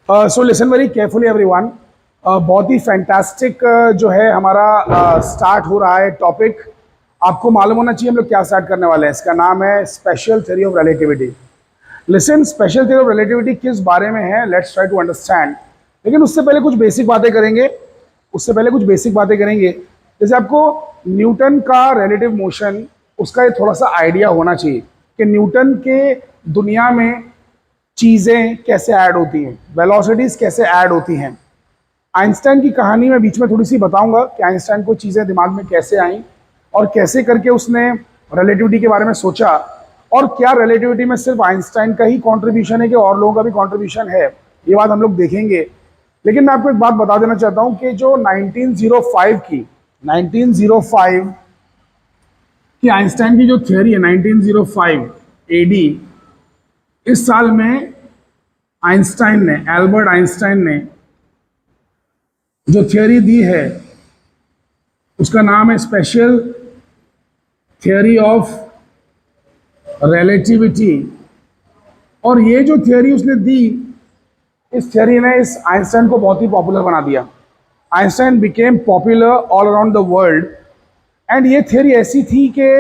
So listen very carefully everyone. बहुत ही fantastic जो है हमारा स्टार्ट हो रहा है टॉपिक। आपको मालूम होना चाहिए हम लोग क्या स्टार्ट करने वाले हैं। इसका नाम है special theory of relativity. Listen, special theory of relativity किस बारे में है, लेट्स ट्राई टू अंडरस्टैंड। लेकिन उससे पहले कुछ बेसिक बातें करेंगे। जैसे आपको न्यूटन का रिलेटिव मोशन, उसका ये थोड़ा सा आइडिया होना चाहिए कि न्यूटन के दुनिया में चीज़ें कैसे ऐड होती हैं, वेलोसिटीज़ कैसे ऐड होती हैं। आइंस्टाइन की कहानी मैं बीच में थोड़ी सी बताऊंगा कि आइंस्टाइन को चीज़ें दिमाग में कैसे आई और कैसे करके उसने रिलेटिविटी के बारे में सोचा, और क्या रिलेटिविटी में सिर्फ आइंस्टाइन का ही कंट्रीब्यूशन है कि और लोगों का भी कंट्रीब्यूशन है, ये बात हम लोग देखेंगे। लेकिन मैं आपको एक बात बता देना चाहता हूं कि जो 1905 की आइंस्टाइन की जो थियोरी है, 1905 एडी, इस साल में एल्बर्ट आइंस्टाइन ने जो थियोरी दी है उसका नाम है स्पेशल थियोरी ऑफ रिलेटिविटी। और ये जो थियोरी उसने दी, इस थियोरी ने इस आइंस्टाइन को बहुत ही पॉपुलर बना दिया। Einstein became popular all around the world. And ये थियोरी ऐसी थी कि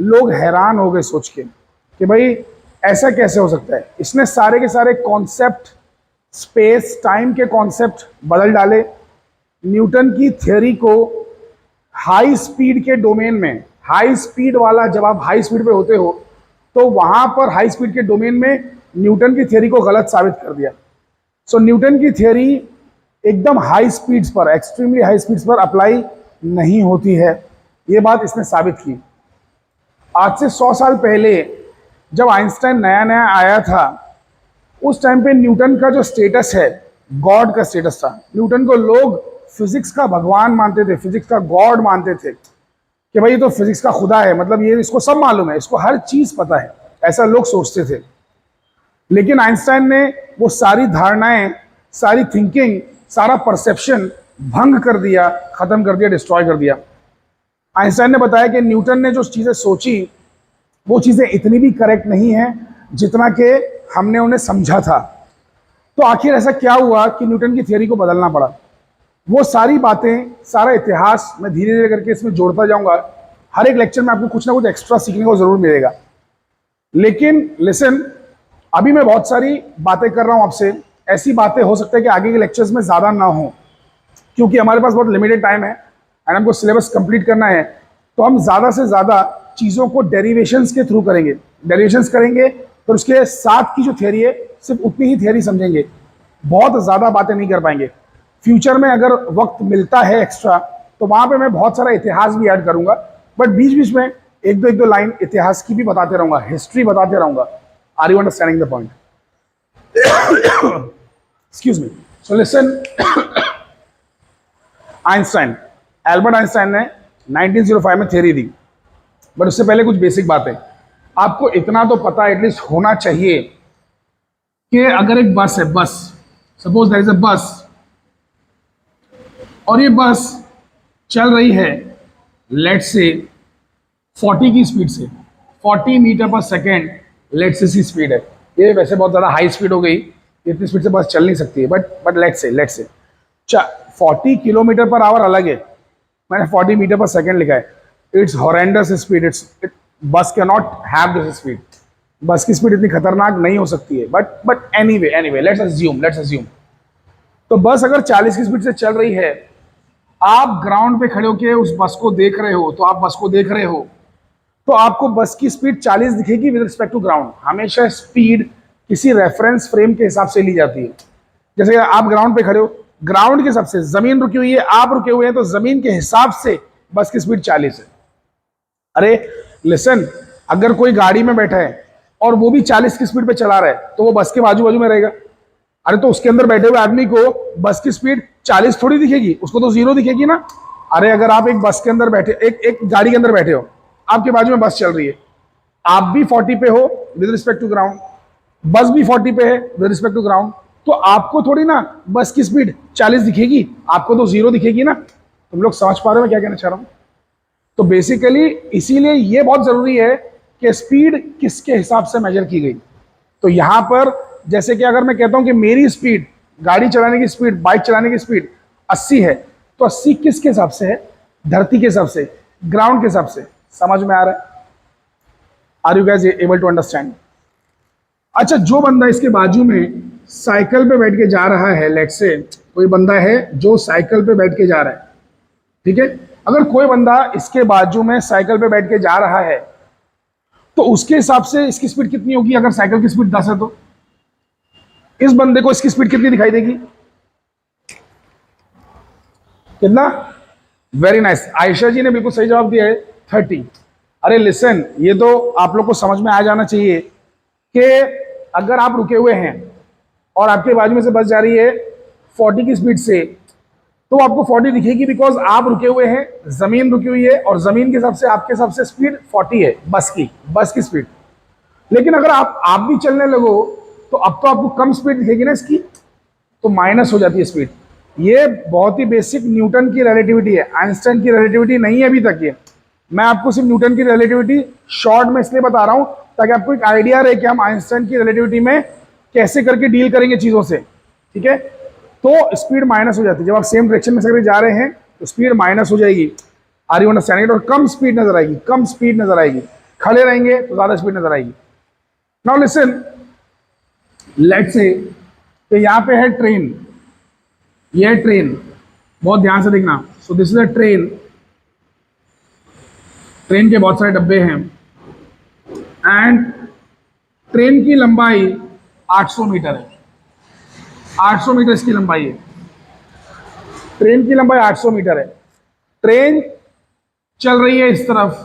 लोग हैरान हो गए सोच के कि भाई ऐसा कैसे हो सकता है। इसने सारे के सारे कॉन्सेप्ट, स्पेस टाइम के कॉन्सेप्ट बदल डाले। न्यूटन की थ्योरी को हाई स्पीड के डोमेन में, हाई स्पीड वाला, जब आप हाई स्पीड पे होते हो तो वहां पर हाई स्पीड के डोमेन में न्यूटन की थ्योरी को गलत साबित कर दिया। सो न्यूटन की थ्योरी एकदम हाई स्पीड्स पर, एक्सट्रीमली हाई स्पीड्स पर अप्लाई नहीं होती है, ये बात इसने साबित की। आज से 100 साल पहले जब आइंस्टाइन नया नया आया था, उस टाइम पे न्यूटन का जो स्टेटस है, गॉड का स्टेटस था। न्यूटन को लोग फिजिक्स का भगवान मानते थे, फिजिक्स का गॉड मानते थे कि भाई ये तो फिजिक्स का खुदा है, मतलब ये इसको सब मालूम है, इसको हर चीज पता है, ऐसा लोग सोचते थे। लेकिन आइंस्टाइन ने वो सारी धारणाएं, सारी थिंकिंग, सारा परसेप्शन भंग कर दिया, खत्म कर दिया, डिस्ट्रॉय कर दिया। आइंस्टाइन ने बताया कि न्यूटन ने जो चीजें सोची वो चीजें इतनी भी करेक्ट नहीं है जितना कि हमने उन्हें समझा था। तो आखिर ऐसा क्या हुआ कि न्यूटन की थियोरी को बदलना पड़ा। वो सारी बातें, सारा इतिहास मैं धीरे धीरे करके इसमें जोड़ता जाऊंगा। हर एक लेक्चर में आपको कुछ ना कुछ एक्स्ट्रा सीखने को जरूर मिलेगा। लेकिन लिसन, अभी मैं बहुत सारी बातें कर रहा हूं आपसे, ऐसी बातें हो सकता है कि आगे के लेक्चर्स में ज्यादा ना हो, क्योंकि हमारे पास बहुत लिमिटेड टाइम है एंड हमको सिलेबस कंप्लीट करना है। तो हम ज्यादा से ज्यादा चीजों को डेरिवेशंस के थ्रू करेंगे, फिर उसके साथ की जो थियोरी है सिर्फ उतनी ही थियोरी समझेंगे, बहुत ज्यादा बातें नहीं कर पाएंगे। फ्यूचर में अगर वक्त मिलता है एक्स्ट्रा तो वहां पे मैं बहुत सारा इतिहास भी ऐड करूंगा, बट बीच बीच में एक दो लाइन इतिहास की भी बताते रहूंगा, हिस्ट्री बताते रहूंगा। Are you understanding the point? Excuse me. So listen, Albert Einstein ने 1905 में थियोरी दी, बट उससे पहले कुछ बेसिक बातें आपको इतना तो पता एटलीस्ट होना चाहिए कि अगर एक बस है, बस, सपोज देयर इज अ बस, और ये बस चल रही है लेट्स से 40 की स्पीड से, 40 मीटर पर सेकेंड लेट्स से स्पीड है। ये वैसे बहुत ज़्यादा हाई स्पीड हो गई, इतनी स्पीड से बस चल नहीं सकती है, but let's say 40 kilometre per hour अलग है, मैंने 40 मीटर पर सेकेंड लिखा है। इट्स हॉरेंडस स्पीड, बस can not have this speed. बस की स्पीड इतनी खतरनाक नहीं हो सकती है, बट एनीवे लेट्स अज्यूम। तो बस अगर 40 की स्पीड से चल रही है, आप ग्राउंड पे खड़े होकर उस बस को देख रहे हो, तो आपको बस की स्पीड 40 दिखेगी विद रिस्पेक्ट टू ग्राउंड। हमेशा स्पीड किसी रेफरेंस फ्रेम के हिसाब से ली जाती है। जैसे आप ग्राउंड पे खड़े हो, ग्राउंड के हिसाब से, जमीन रुकी हुई है, आप रुके हुए हैं, तो जमीन के हिसाब से बस की स्पीड 40 है। अरे लिसन, अगर कोई गाड़ी में बैठा है और वो भी 40 की स्पीड पे चला रहा है तो वो बस के बाजू बाजू में रहेगा। अरे तो उसके अंदर बैठे हुए आदमी को बस की स्पीड 40 थोड़ी दिखेगी, उसको तो 0 दिखेगी ना। अरे अगर आप एक बस के अंदर बैठे, एक गाड़ी के अंदर बैठे हो, आपके बाजू में बस चल रही है, आप भी 40 पे हो विद रिस्पेक्ट टू ग्राउंड, बस भी 40 पे है विद रिस्पेक्ट टू ग्राउंड, तो आपको थोड़ी ना बस की स्पीड 40 दिखेगी, आपको तो 0 दिखेगी ना। तुम लोग समझ पा रहे हो मैं क्या कहना चाह रहा हूं? तो बेसिकली इसीलिए ये बहुत जरूरी है कि स्पीड किसके हिसाब से मेजर की गई। तो यहां पर जैसे कि अगर मैं कहता हूं कि मेरी स्पीड गाड़ी चलाने की स्पीड, बाइक चलाने की स्पीड 80 है, तो 80 किसके हिसाब से है? धरती के हिसाब से, ग्राउंड के हिसाब से। समझ में आ रहा है? Are you guys able to understand? अच्छा, जो बंदा इसके बाजू में साइकिल पे बैठ के जा रहा है, लेट से कोई बंदा है जो साइकिल पे बैठ के जा रहा है, ठीक है, अगर कोई बंदा इसके बाजू में साइकिल पे बैठ के जा रहा है तो उसके हिसाब से इसकी स्पीड कितनी होगी? अगर साइकिल की स्पीड 10 है तो इस बंदे को इसकी स्पीड कितनी दिखाई देगी? कितना? वेरी नाइस, आयशा जी ने बिल्कुल सही जवाब दिया है, 30। अरे लिसन, ये तो आप लोग को समझ में आ जाना चाहिए कि अगर आप रुके हुए हैं और आपके बाजू में से बस जा रही है 40 की स्पीड से, तो आपको 40 दिखेगी, बिकॉज आप रुके हुए हैं, जमीन रुकी हुई है, और जमीन के हिसाब से आपके हिसाब से स्पीड 40 है बस की स्पीड। लेकिन अगर आप भी चलने लगो तो अब तो आपको कम स्पीड दिखेगी ना इसकी, तो माइनस हो जाती है स्पीड। ये बहुत ही बेसिक न्यूटन की रिलेटिविटी है, आइंस्टाइन की रिलेटिविटी नहीं है अभी तक ये। मैं आपको सिर्फ न्यूटन की रिलेटिविटी शॉर्ट में इसलिए बता रहा हूं ताकि आपको एक आइडिया रहे कि हम आइंस्टाइन की रिलेटिविटी में कैसे करके डील करेंगे चीजों से, ठीक है। तो स्पीड माइनस हो जाती है, जब आप सेम डायरेक्शन में से जा रहे हैं तो स्पीड माइनस हो जाएगी। Are you understanding? और कम स्पीड नजर आएगी, कम स्पीड नजर आएगी। खड़े रहेंगे तो ज्यादा स्पीड नजर आएगी। नाउ लिसन, लेट्स से तो यहां पे है ट्रेन, ये है ट्रेन, बहुत ध्यान से देखना। So this is a train, train के बहुत सारे डब्बे हैं एंड ट्रेन की लंबाई 800 मीटर है। 800 मीटर इसकी लंबाई है, ट्रेन की लंबाई 800 मीटर है। ट्रेन चल रही है इस तरफ,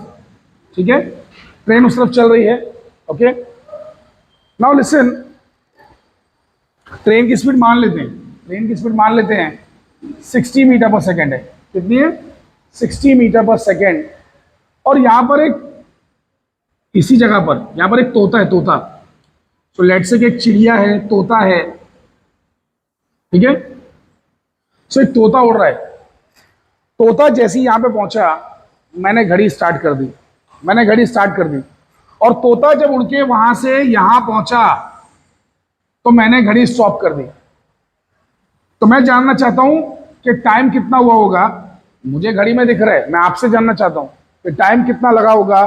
ठीक है, ट्रेन उस तरफ चल रही है, ओके। नाउ लिसन, ट्रेन की स्पीड मान लेते हैं, ट्रेन की स्पीड मान लेते हैं 60 मीटर पर सेकेंड है। कितनी है? 60 मीटर पर सेकेंड। और यहां पर एक, इसी जगह पर यहां पर एक तोता है, तोता। सो लेट्स से कि एक चिड़िया है, तोता है, ठीक है। सो एक तोता उड़ रहा है। तोता जैसे ही यहां पे पहुंचा, मैंने घड़ी स्टार्ट कर दी, मैंने घड़ी स्टार्ट कर दी। और तोता जब उड़ के वहां से यहां पहुंचा तो मैंने घड़ी स्टॉप कर दी। तो मैं जानना चाहता हूं कि टाइम कितना हुआ होगा। मुझे घड़ी में दिख रहा है, मैं आपसे जानना चाहता हूं कि टाइम कितना लगा होगा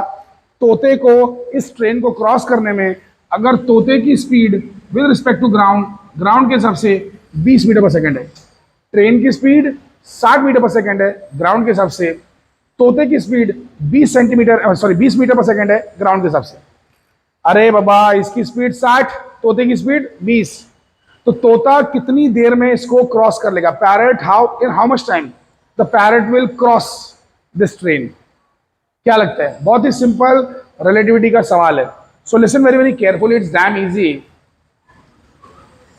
तोते को इस ट्रेन को क्रॉस करने में। अगर तोते की speed with respect to ground, ground के हिसाब से 20 मीटर पर सेकेंड है, ट्रेन की स्पीड 60 मीटर पर सेकेंड है ग्राउंड के हिसाब से, तोते की स्पीड 20 मीटर पर सेकेंड है ग्राउंड के हिसाब से। अरे बाबा, इसकी स्पीड 60, तोते की स्पीड 20, तो तोता कितनी देर में इसको क्रॉस कर लेगा? Parrot, how much time the parrot will cross this train? क्या लगता है? बहुत ही सिंपल रिलेटिविटी का सवाल है। So listen very very carefully, it's damn easy.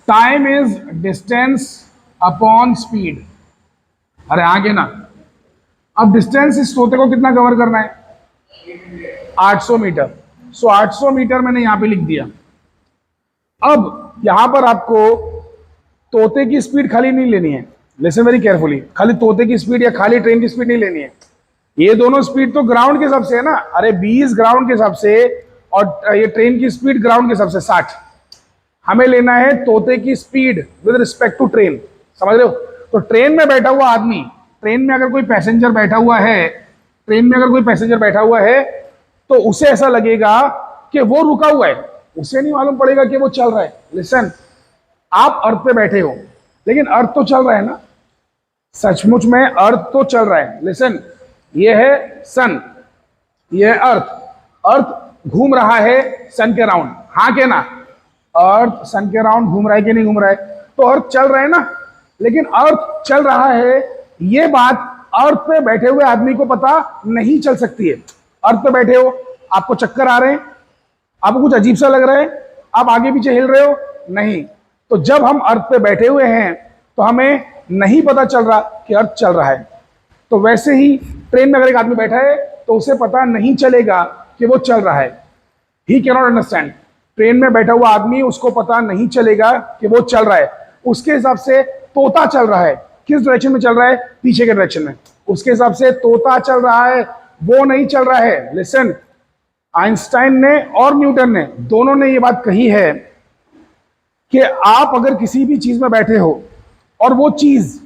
Time is distance upon speed. अरे आगे ना, अब डिस्टेंस इस तोते को कितना कवर करना है? 800 मीटर। सो 800 मीटर मैंने यहां पे लिख दिया। अब यहां पर आपको तोते की स्पीड खाली नहीं लेनी है, लिसन वेरी केयरफुली, खाली तोते की स्पीड या खाली ट्रेन की स्पीड नहीं लेनी है। ये दोनों स्पीड तो ग्राउंड के हिसाब से है ना। अरे 20 ग्राउंड के हिसाब से और ये ट्रेन की स्पीड ग्राउंड के हिसाब से 60। हमें लेना है तोते की speed with respect to train, समझ रहे हो? तो ट्रेन में बैठा हुआ आदमी, ट्रेन में अगर कोई पैसेंजर बैठा हुआ है, ट्रेन में अगर कोई पैसेंजर बैठा हुआ है तो उसे ऐसा लगेगा कि वो रुका हुआ है, उसे नहीं मालूम पड़ेगा कि वो चल रहा है। लिसन, आप अर्थ पे बैठे हो लेकिन अर्थ तो चल रहा है ना, सचमुच में अर्थ तो चल रहा है। लिसन, ये है सन, ये है अर्थ, अर्थ घूम रहा है सन के राउंड, हाँ के ना? अर्थ सन के राउंड घूम रहा है कि नहीं घूम रहा है? तो अर्थ चल रहा है ना। लेकिन अर्थ चल रहा है, ये बात अर्थ पे बैठे हुए आदमी को पता नहीं चल सकती है। अर्थ पे बैठे हो, आपको चक्कर आ रहे हैं, आपको कुछ अजीब सा लग रहा है, आप आगे पीछे हिल रहे हो, नहीं। तो जब हम अर्थ पे बैठे हुए हैं तो हमें नहीं पता चल रहा कि अर्थ चल रहा है। तो वैसे ही ट्रेन में अगर एक आदमी बैठा है तो उसे पता नहीं चलेगा कि वो चल रहा है। He can not understand. Train में बैठा हुआ आदमी, उसको पता नहीं चलेगा कि वो चल रहा है। उसके हिसाब से तोता चल रहा है, किस डायरेक्शन में चल रहा है? पीछे के डायरेक्शन में। उसके हिसाब से तोता चल रहा है, वो नहीं चल रहा है। लिसन, आइंस्टाइन ने और न्यूटन ने दोनों ने ये बात कही है कि आप अगर किसी भी चीज में बैठे हो और वो चीज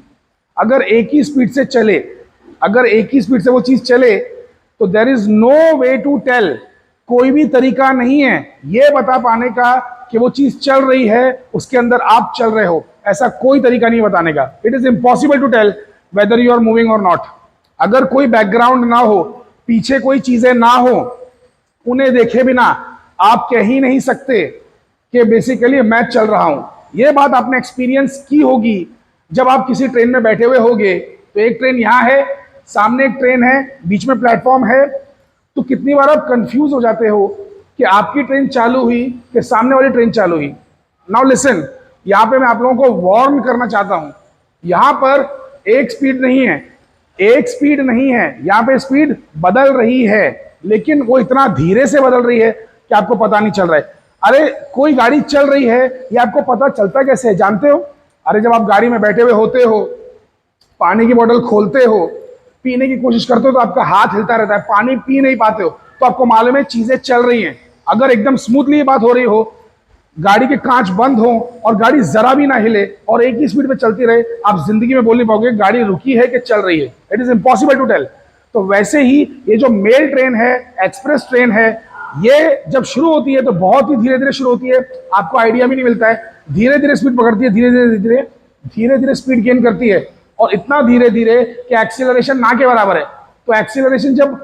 अगर एक ही स्पीड से चले, अगर एक ही स्पीड से वो चीज चले, तो there is no way to tell, कोई भी तरीका नहीं है ये बता पाने का कि वो चीज चल रही है, उसके अंदर आप चल रहे हो। ऐसा कोई तरीका नहीं बताने का। It is impossible to tell whether you are moving और नॉट। अगर कोई बैकग्राउंड ना हो, पीछे कोई चीजें ना हो, उन्हें देखे बिना आप कह ही नहीं सकते कि बेसिकली मैं चल रहा हूं। यह बात आपने एक्सपीरियंस की होगी जब आप किसी ट्रेन में बैठे हुए होगे। तो एक ट्रेन यहां है, सामने एक ट्रेन है, बीच में प्लेटफॉर्म है, तो कितनी बार आप कंफ्यूज हो जाते हो कि आपकी ट्रेन चालू हुई कि सामने वाली ट्रेन चालू हुई। नाउ लिसन, यहां पे मैं आप लोगों को वार्न करना चाहता हूं, यहां पर एक स्पीड नहीं है, एक स्पीड नहीं है, यहां पे स्पीड बदल रही है, लेकिन वो इतना धीरे से बदल रही है कि आपको पता नहीं चल रहा है। अरे कोई गाड़ी चल रही है, ये आपको पता चलता कैसे है जानते हो? अरे जब आप गाड़ी में बैठे हुए होते हो, पानी की बोतल खोलते हो, पीने की कोशिश करते हो, तो आपका हाथ हिलता रहता है, पानी पी नहीं पाते हो, तो आपको मालूम है चीजें चल रही हैं। अगर एकदम स्मूथली ये बात हो रही हो, गाड़ी के कांच बंद हो और गाड़ी जरा भी ना हिले और एक ही स्पीड पे चलती रहे, आप जिंदगी में बोल नहीं पाओगे गाड़ी रुकी है कि चल रही है। It is impossible to tell. तो वैसे ही ये जो मेल ट्रेन है, एक्सप्रेस ट्रेन है, ये जब शुरू होती है तो बहुत ही धीरे धीरे शुरू होती है, आपको आइडिया भी नहीं मिलता है, धीरे धीरे स्पीड पकड़ती है, धीरे धीरे धीरे धीरे धीरे स्पीड गेन करती है, और इतना धीरे धीरे कि एक्सीलरेशन ना के बराबर है। तो एक्सीलरेशन जब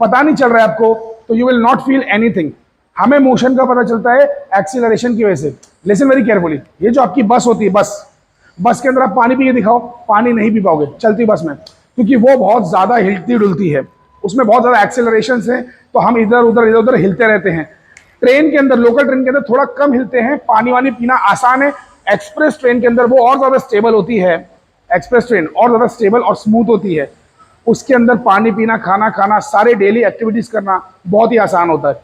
पता नहीं चल रहा है आपको, तो you will not feel anything. हमें मोशन का पता चलता है एक्सीलरेशन की वजह से। लिसन वेरी केयरफुली, ये जो आपकी बस होती है, बस के अंदर आप पानी पी के दिखाओ, पानी नहीं पी पाओगे चलती बस में, क्योंकि वो बहुत ज्यादा हिलती डुलती है, उसमें बहुत ज्यादा एक्सेलरेशन है, तो हम इधर उधर हिलते रहते हैं। ट्रेन के अंदर, लोकल ट्रेन के अंदर थोड़ा कम हिलते हैं, पानी वानी पीना आसान है। एक्सप्रेस ट्रेन के अंदर वो और ज्यादा स्टेबल होती है, एक्सप्रेस ट्रेन और ज्यादा स्टेबल और स्मूथ होती है, उसके अंदर पानी पीना, खाना खाना, सारे डेली एक्टिविटीज करना बहुत ही आसान होता है।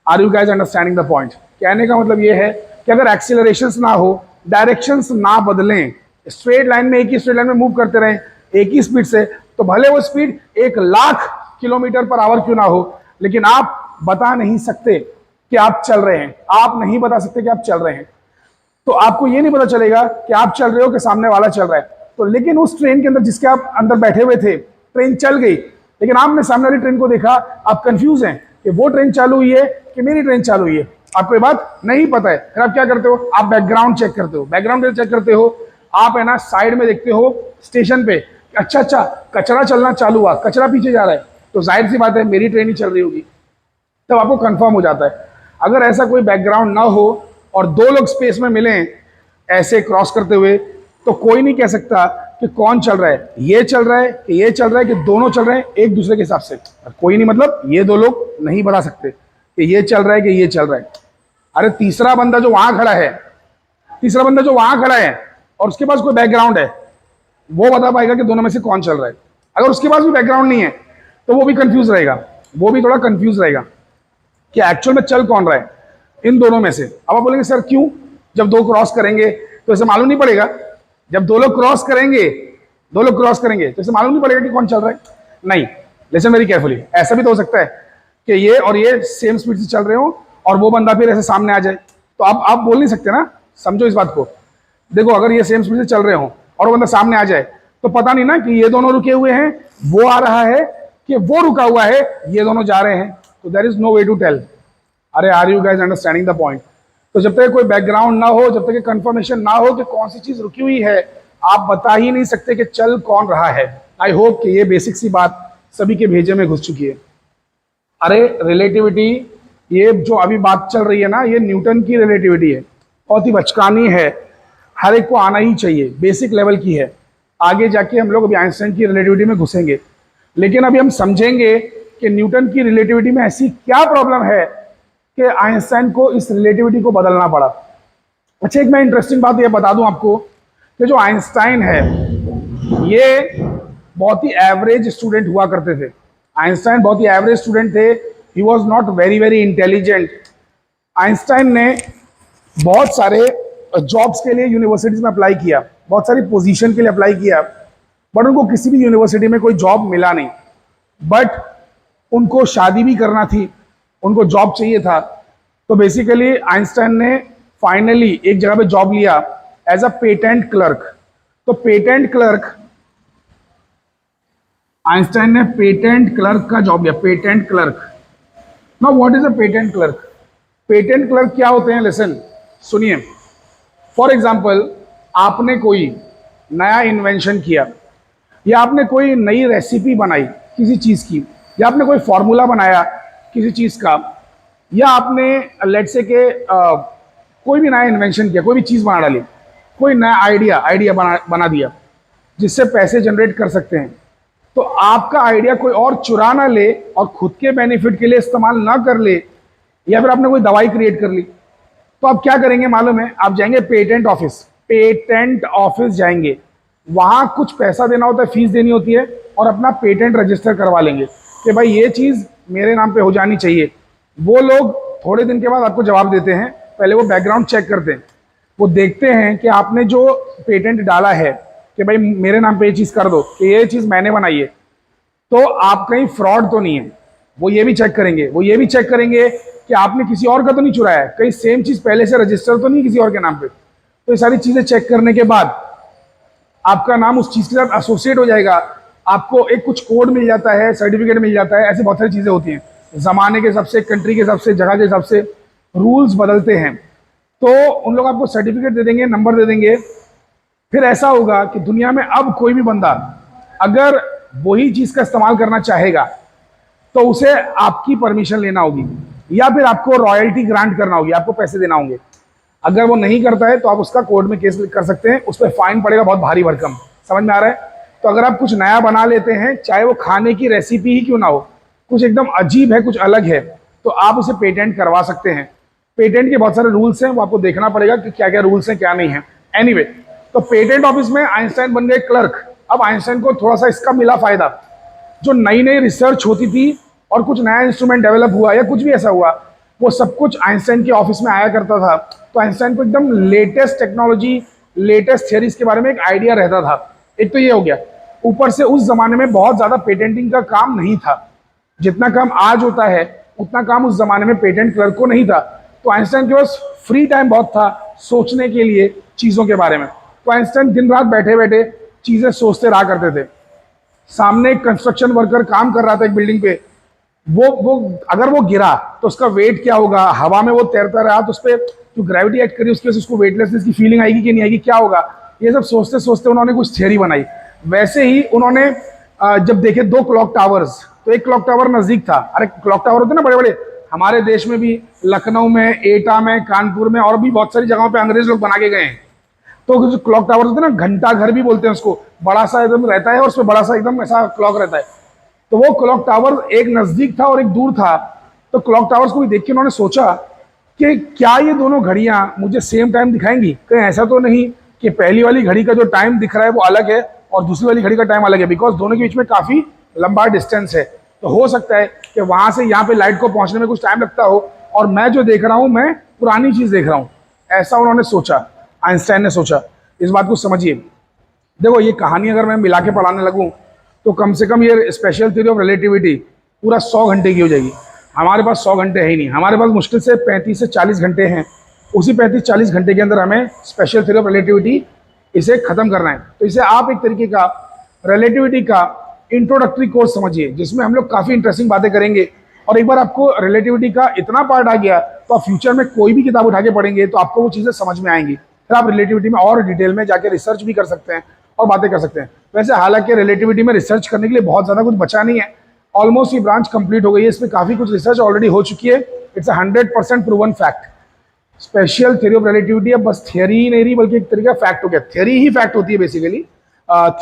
Are you guys understanding the point? कहने का मतलब ये है कि अगर एक्सीलरेशंस ना हो, डायरेक्शंस ना बदलें, स्ट्रेट लाइन में, एक ही स्ट्रेट लाइन में मूव करते रहें एक ही स्पीड से, तो भले वो स्पीड 1,00,000 किलोमीटर पर आवर क्यों ना हो, लेकिन आप बता नहीं सकते कि आप चल रहे हैं, आप नहीं बता सकते कि आप चल रहे हैं। तो आपको ये नहीं पता चलेगा कि आप चल रहे हो कि सामने वाला चल रहा है। तो लेकिन उस ट्रेन के अंदर जिसके आप अंदर बैठे हुए थे, ट्रेन चल गई, लेकिन आपने सामने वाली ट्रेन को देखा, आप कंफ्यूज हैं कि वो ट्रेन चालू हुई है कि मेरी ट्रेन चालू हुई है, आपको ये बात नहीं पता है। फिर आप क्या करते हो? आप बैकग्राउंड चेक करते हो। बैकग्राउंड चेक करते हो, आप है ना साइड में देखते हो स्टेशन पे, अच्छा कचरा चलना चालू हुआ, कचरा पीछे जा रहा है, तो जाहिर सी बात है मेरी ट्रेन ही चल रही होगी, तब आपको कंफर्म हो जाता है। अगर ऐसा कोई बैकग्राउंड ना हो और दो लोग स्पेस में मिलें ऐसे क्रॉस करते हुए, तो कोई नहीं कह सकता कि कौन चल रहा है, ये चल रहा है कि ये चल रहा है कि दोनों चल रहे हैं एक दूसरे के हिसाब से। कोई नहीं, मतलब ये दो लोग नहीं बता सकते कि ये चल रहा है कि ये चल रहा है। अरे तीसरा बंदा जो वहां खड़ा है, तीसरा बंदा जो वहां खड़ा है और उसके पास कोई बैकग्राउंड है, वो बता पाएगा कि दोनों में से कौन चल रहा है। अगर उसके पास भी बैकग्राउंड नहीं है तो वो भी कंफ्यूज रहेगा, वो भी थोड़ा कंफ्यूज रहेगा कि एक्चुअल में चल कौन रहा है इन दोनों में से। अब आप बोलेंगे सर क्यों, जब दो क्रॉस करेंगे तो इसे मालूम नहीं पड़ेगा? जब दो लोग क्रॉस करेंगे तो इसे मालूम नहीं पड़ेगा कि कौन चल रहा है? नहीं, लिसन वेरी केयरफुली, ऐसा भी तो हो सकता है कि ये और ये सेम स्पीड से चल रहे हो और वो बंदा फिर ऐसे सामने आ जाए, तो आप बोल नहीं सकते ना। समझो इस बात को, देखो अगर ये सेम स्पीड से चल रहे हो और वो बंदा सामने आ जाए, तो पता नहीं ना कि ये दोनों रुके हुए हैं, वो आ रहा है, कि वो रुका हुआ है, ये दोनों जा रहे हैं, तो there is no way to tell. अरे are you guys understanding the point? तो जब तक कोई बैकग्राउंड ना हो, जब तक कंफर्मेशन ना हो कि कौन सी चीज रुकी हुई है, आप बता ही नहीं सकते कि चल कौन रहा है। आई होप कि ये बेसिक सी बात सभी के भेजे में घुस चुकी है। अरे रिलेटिविटी, ये जो अभी बात चल रही है ना, ये न्यूटन की रिलेटिविटी है, बहुत ही बचकानी है, हर एक को आना ही चाहिए, बेसिक लेवल की है। आगे जाके हम लोग अभी आइंस्टाइन की रिलेटिविटी में घुसेंगे, लेकिन अभी हम समझेंगे कि न्यूटन की रिलेटिविटी में ऐसी क्या प्रॉब्लम है कि आइंस्टाइन को इस रिलेटिविटी को बदलना पड़ा। अच्छा, एक मैं इंटरेस्टिंग बात ये बता दूं आपको कि जो आइंस्टाइन है ये बहुत ही एवरेज स्टूडेंट हुआ करते थे। आइंस्टाइन बहुत ही एवरेज स्टूडेंट थे, he was not very very intelligent. Einstein ने बहुत सारे जॉब्स के लिए यूनिवर्सिटीज में अप्लाई किया, बहुत सारी पोजीशन के लिए अप्लाई किया, बट उनको किसी भी यूनिवर्सिटी में कोई जॉब मिला नहीं। बट उनको शादी भी करना थी, उनको जॉब चाहिए था, तो बेसिकली आइंस्टाइन ने फाइनली एक जगह पे जॉब लिया एज अ पेटेंट क्लर्क। तो पेटेंट क्लर्क, आइंस्टाइन ने पेटेंट क्लर्क का जॉब लिया, patent clerk. Now what is a patent clerk? Patent clerk क्या होते हैं? लिसन, सुनिए। फॉर एग्जाम्पल, आपने कोई नया इन्वेंशन किया, या आपने कोई नई रेसिपी बनाई किसी चीज़ की, या आपने कोई फॉर्मूला बनाया किसी चीज़ का, या आपने लेट्स से के कोई भी नया इन्वेंशन किया, कोई भी चीज़ बना डाली, कोई नया आइडिया बना दिया जिससे पैसे जनरेट कर सकते हैं। तो आपका आइडिया कोई और चुरा ना ले और खुद के बेनिफिट के लिए इस्तेमाल ना कर ले, या फिर आपने कोई दवाई क्रिएट कर ली, तो आप क्या करेंगे मालूम है? आप जाएंगे पेटेंट ऑफिस, पेटेंट ऑफिस जाएंगे, वहां कुछ पैसा देना होता है, फीस देनी होती है, और अपना पेटेंट रजिस्टर करवा लेंगे कि भाई ये चीज़ मेरे नाम पे हो जानी चाहिए। वो लोग थोड़े दिन के बाद आपको जवाब देते हैं। पहले वो बैकग्राउंड चेक करते हैं, वो देखते हैं कि आपने जो पेटेंट डाला है कि भाई मेरे नाम पे ये चीज़ कर दो, कि ये चीज़ मैंने बनाई है, तो आप कहीं फ्रॉड तो नहीं है। वो ये भी चेक करेंगे, वो ये भी चेक करेंगे कि आपने किसी और का तो नहीं चुराया है, कहीं सेम चीज़ पहले से रजिस्टर तो नहीं किसी और के नाम पे। तो ये सारी चीज़ें चेक करने के बाद आपका नाम उस चीज़ के साथ एसोसिएट हो जाएगा, आपको एक कुछ कोड मिल जाता है, सर्टिफिकेट मिल जाता है। ऐसी बहुत सारी चीज़ें होती हैं, ज़माने के हिसाब से, कंट्री के हिसाब से, जगह के हिसाब से रूल्स बदलते हैं। तो उन लोग आपको सर्टिफिकेट दे देंगे, नंबर दे देंगे। फिर ऐसा होगा कि दुनिया में अब कोई भी बंदा अगर वही चीज़ का इस्तेमाल करना चाहेगा तो उसे आपकी परमिशन लेना होगी, या फिर आपको रॉयल्टी ग्रांट करना होगी, आपको पैसे देना होंगे। अगर वो नहीं करता है तो आप उसका कोर्ट में केस कर सकते हैं, उस पर फाइन पड़ेगा बहुत भारी भरकम। समझ में आ रहा है? तो अगर आप कुछ नया बना लेते हैं, चाहे वो खाने की रेसिपी ही क्यों ना हो, कुछ एकदम अजीब है, कुछ अलग है, तो आप उसे पेटेंट करवा सकते हैं। पेटेंट के बहुत सारे रूल्स हैं, वो आपको देखना पड़ेगा कि क्या क्या रूल्स हैं, क्या नहीं है। एनीवे, तो पेटेंट ऑफिस में आइंस्टाइन बन गए क्लर्क। अब आइंस्टाइन को थोड़ा सा इसका मिला फायदा, जो नई नई रिसर्च होती थी और कुछ नया इंस्ट्रूमेंट डेवलप हुआ या कुछ भी ऐसा हुआ, वो सब कुछ आइंस्टाइन के ऑफिस में आया करता था। तो आइंस्टाइन को एकदम लेटेस्ट टेक्नोलॉजी, लेटेस्ट थियरीज के बारे में एक आइडिया रहता था। एक तो ये हो गया, ऊपर से उस जमाने में बहुत ज्यादा पेटेंटिंग का काम नहीं था। जितना काम आज होता है उतना काम उस जमाने में पेटेंट क्लर्क को नहीं था। तो आइंस्टाइन के पास फ्री टाइम बहुत था सोचने के लिए चीज़ों के बारे में। तो आइंस्टाइन दिन रात बैठे बैठे चीज़ें सोचते रहा करते थे। सामने एक कंस्ट्रक्शन वर्कर काम कर रहा था एक बिल्डिंग पे, वो अगर वो गिरा तो उसका वेट क्या होगा, हवा में वो तैरता रहा तो उस पर जो ग्रेविटी एक्ट करी उसकी वजह से उसको वेटलेसनेस की फीलिंग आएगी कि नहीं आएगी, क्या होगा, ये सब सोचते सोचते उन्होंने कुछ थियरी बनाई। वैसे ही उन्होंने जब देखे दो क्लॉक टावर्स, तो एक क्लॉक टावर नजदीक था। अरे क्लॉक टावर होते ना बड़े बड़े, हमारे देश में भी लखनऊ में, एटा में, कानपुर में और भी बहुत सारी जगहों पे अंग्रेज लोग बना के गए हैं। तो जो क्लॉक टावर होते हैं ना, घंटा घर भी बोलते हैं उसको, बड़ा सा एकदम रहता है और उसमें बड़ा सा एकदम ऐसा क्लॉक रहता है। तो वो क्लॉक टावर एक नजदीक था और एक दूर था। तो क्लॉक टावर्स को भी देख के उन्होंने सोचा कि क्या ये दोनों घड़ियां मुझे सेम टाइम दिखाएंगी? कहीं ऐसा तो नहीं कि पहली वाली घड़ी का जो टाइम दिख रहा है वो अलग है और दूसरी वाली घड़ी का टाइम अलग है, बिकॉज दोनों के बीच में काफी लंबा डिस्टेंस है। तो हो सकता है कि वहां से यहाँ पे लाइट को पहुंचने में कुछ टाइम लगता हो और मैं जो देख रहा हूं मैं पुरानी चीज देख रहा हूं। ऐसा उन्होंने सोचा, आइंस्टाइन ने सोचा। इस बात को समझिए। देखो, ये कहानी अगर मैं मिला के पढ़ाने लगूं तो कम से कम ये स्पेशल थ्योरी ऑफ रिलेटिविटी पूरा 100 घंटे की हो जाएगी। हमारे पास 100 घंटे है ही नहीं, हमारे पास मुश्किल से 35 से 40 घंटे हैं। उसी 35-40 घंटे के अंदर हमें स्पेशल थ्योरी ऑफ रिलेटिविटी इसे खत्म करना है। तो इसे आप एक तरीके का रिलेटिविटी का इंट्रोडक्टरी कोर्स समझिए, जिसमें हम लोग काफ़ी इंटरेस्टिंग बातें करेंगे। और एक बार आपको रिलेटिविटी का इतना पार्ट आ गया तो आप फ्यूचर में कोई भी किताब उठा के पढ़ेंगे तो आपको वो चीज़ें समझ में आएंगी। फिर आप रिलेटिविटी में और डिटेल में जाके रिसर्च भी कर सकते हैं और बातें कर सकते हैं। वैसे हालांकि रिलेटिविटी में रिसर्च करने के लिए बहुत ज़्यादा कुछ बचा नहीं है, ऑलमोस्ट ये ब्रांच कंप्लीट हो गई है। इसमें काफ़ी कुछ रिसर्च ऑलरेडी हो चुकी है। It's 100% proven fact. Special theory of relativity अब बस थियरी ही नहीं रही बल्कि एक तरीका फैक्ट हो गया। थियरी ही फैक्ट होती है बेसिकली,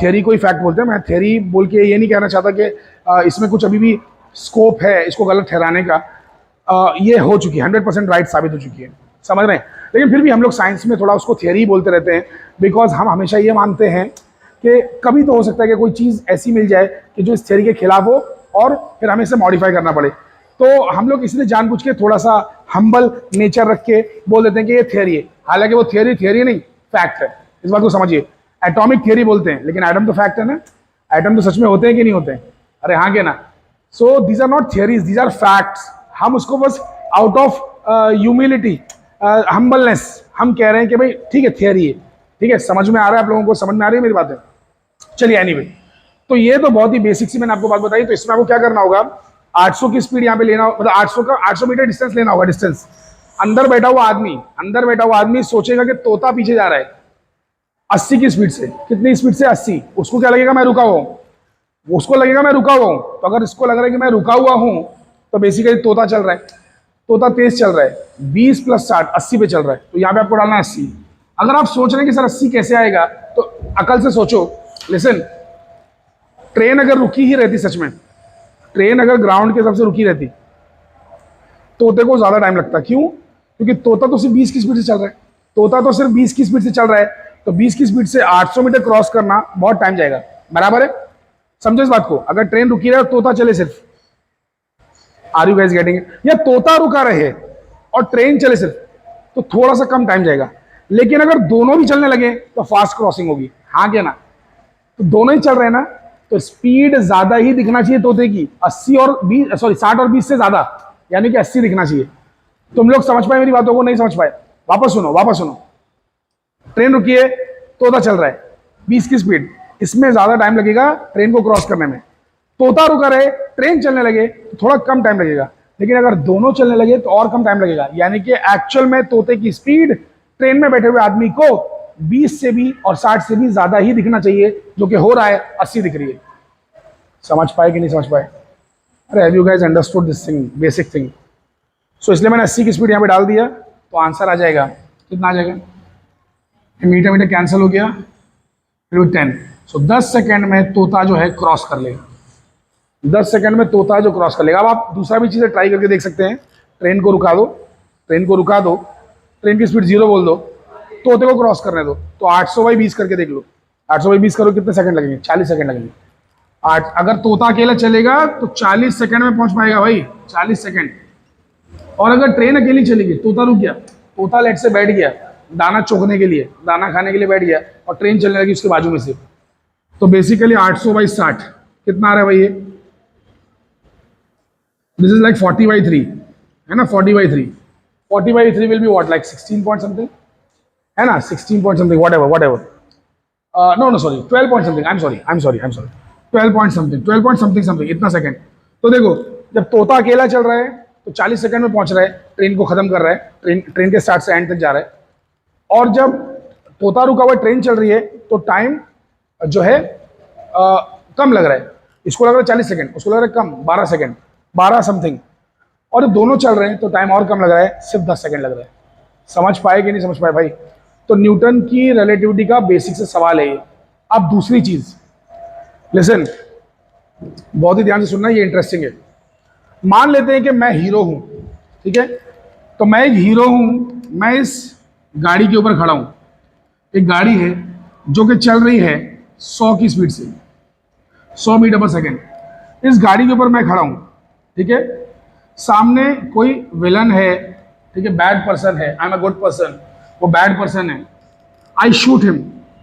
थियरी को ही फैक्ट बोलते हैं। मैं थियरी बोल के ये नहीं कहना चाहता कि इसमें कुछ अभी भी स्कोप है इसको गलत ठहराने का। ये हो चुकी है, 100% राइट साबित हो चुकी है, समझ रहे हैं। लेकिन फिर भी हम लोग साइंस में थोड़ा उसको थियरी बोलते रहते हैं, बिकॉज हम हमेशा ये मानते हैं कि कभी तो हो सकता है कि कोई चीज़ ऐसी मिल जाए कि जो इस थियरी के खिलाफ हो और फिर हमें इसे मॉडिफाई करना पड़े। तो हम लोग इसलिए जानबूझ के थोड़ा सा हम्बल नेचर रख के बोल देते हैं कि ये थियरी है, हालांकि वो थियरी नहीं, फैक्ट है। इस बात को समझिए। एटॉमिक थियरी बोलते हैं लेकिन एटम तो फैक्ट है ना। एटम तो सच में होते हैं कि नहीं होते हैं? अरे हाँ के ना। So these are not theories, these are facts. हम उसको बस आउट ऑफ ह्यूमिलिटी, हम्बलनेस, हम कह रहे हैं कि भाई ठीक है थियरी है, ठीक है, समझ में आ रहा है आप लोगों को, समझ में आ रही है मेरी बातें? चलिए एनीवे, तो ये तो बहुत ही बेसिक सी मैंने आपको बात बताई। तो इसमें आपको क्या करना होगा, 800 की स्पीड यहाँ पे लेना, मतलब 800 मीटर डिस्टेंस लेना होगा। डिस्टेंस, अंदर बैठा हुआ आदमी सोचेगा कि तोता पीछे जा रहा है 80 की स्पीड से। कितनी स्पीड से? 80। उसको क्या लगेगा, मैं रुका हुआ हूँ, उसको लगेगा मैं रुका हुआ हूँ। तो अगर इसको लग रहा है कि मैं रुका हुआ हूँ तो बेसिकली तोता चल रहा है, तोता तेज चल रहा है। 20 + 60 80 पे चल रहा है, तो यहाँ पे आपको डालना है 80। अगर आप सोच रहे हैं कि सर 80 कैसे आएगा, तो अकल से सोचो। लिसन, ट्रेन अगर रुकी ही रहती, सच में ट्रेन अगर ग्राउंड के हिसाब से रुकी रहती, तोते को ज्यादा टाइम लगता। क्यों? क्योंकि तोता तो सिर्फ 20 की स्पीड से चल रहा है, तोता तो सिर्फ 20 की स्पीड से चल रहा है, तो 20 की स्पीड से 800 मीटर क्रॉस करना बहुत टाइम जाएगा। बराबर है? समझो इस बात को। अगर ट्रेन रुकी रहे और तोता चले सिर्फ, are you guys getting it? या तोता रुका रहे और ट्रेन चले सिर्फ, तो थोड़ा सा कम टाइम जाएगा। लेकिन अगर दोनों भी चलने लगे तो फास्ट क्रॉसिंग होगी। हाँ क्या ना? तो दोनों ही चल रहे हैं ना, तो स्पीड ज्यादा ही दिखना चाहिए तोते की, 80 और 20, सॉरी 60 और 20 से ज्यादा, यानी कि 80 दिखना चाहिए। तुम लोग समझ पाए मेरी बातों को? नहीं समझ पाए? वापस सुनो। ट्रेन रुकी है, तोता चल रहा है 20 की स्पीड, इसमें ज्यादा टाइम लगेगा ट्रेन को क्रॉस करने में। तोता रुका रहे, ट्रेन चलने लगे तो थोड़ा कम टाइम लगेगा। लेकिन अगर दोनों चलने लगे तो और कम टाइम लगेगा। यानी कि एक्चुअल में तोते की स्पीड ट्रेन में बैठे हुए आदमी को 20 से भी और 60 से भी ज्यादा ही दिखना चाहिए, जो कि हो रहा है 80 दिख रही है। समझ पाए कि नहीं समझ पाए? अरे have you guys understood this thing, basic thing? So इसलिए मैंने 80 की स्पीड यहाँ पे डाल दिया, तो आंसर आ जाएगा। कितना आ जाएगा? मीटर कैंसिल हो गया, फिर 10। सो 10 सेकेंड में तोता जो है क्रॉस कर लेगा। 10 सेकंड में तोता जो क्रॉस कर लेगा। अब आप दूसरा भी चीज़ें ट्राई करके देख सकते हैं। ट्रेन को रुका दो, ट्रेन की स्पीड 0 बोल दो, तोते को क्रॉस करने दो, तो 800/20 करके देख लो। 800/20 करो, कितने सेकंड लगेंगे? 40 सेकंड लगेंगे। अगर तोता अकेला चलेगा तो 40 सेकंड में पहुंच पाएगा भाई, 40 सेकंड। और अगर ट्रेन अकेली चलेगी, तोता रुक गया, तोता लेट से बैठ गया दाना चोगने के लिए, दाना खाने के लिए बैठ गया, और ट्रेन चलने लगी उसके बाजू में से, तो बेसिकली 800/60 कितना आ रहा है भाई? ये दिस इज लाइक 40/3 है ना? 40/3 will be what, like 16 point something है ना? 16 point something, whatever. No sorry 12 point something, I am sorry 12 point something इतना सेकंड। तो देखो, जब तोता अकेला चल रहा है तो 40 सेकंड में पहुंच रहा है, ट्रेन को खत्म कर रहा है, ट्रेन के स्टार्ट से एंड तक जा रहा है। और जब तोता रुका हुआ ट्रेन चल रही है तो टाइम जो है कम लग रहा है। इसको लग रहा है 40 सेकंड, उसको लग रहा है कम 12 सेकंड, 12 समथिंग। और जब दोनों चल रहे हैं तो टाइम और कम लग रहा है, सिर्फ 10 सेकंड लग रहा है। समझ पाए कि नहीं समझ पाए भाई? तो न्यूटन की रिलेटिविटी का बेसिक से सवाल है ये। अब दूसरी चीज, लिसन, बहुत ही ध्यान से सुनना, ये इंटरेस्टिंग है। मान लेते हैं कि मैं हीरो हूं, ठीक है? तो मैं एक हीरो हूं, मैं इस गाड़ी के ऊपर खड़ा हूं। एक गाड़ी है जो कि चल रही है 100 की स्पीड से, 100 मीटर पर सेकेंड। इस गाड़ी के ऊपर मैं खड़ा हूं, ठीक है? सामने कोई विलन है, ठीक है, बैड पर्सन है, I am a good person, वो बैड पर्सन है। आई शूट हिम,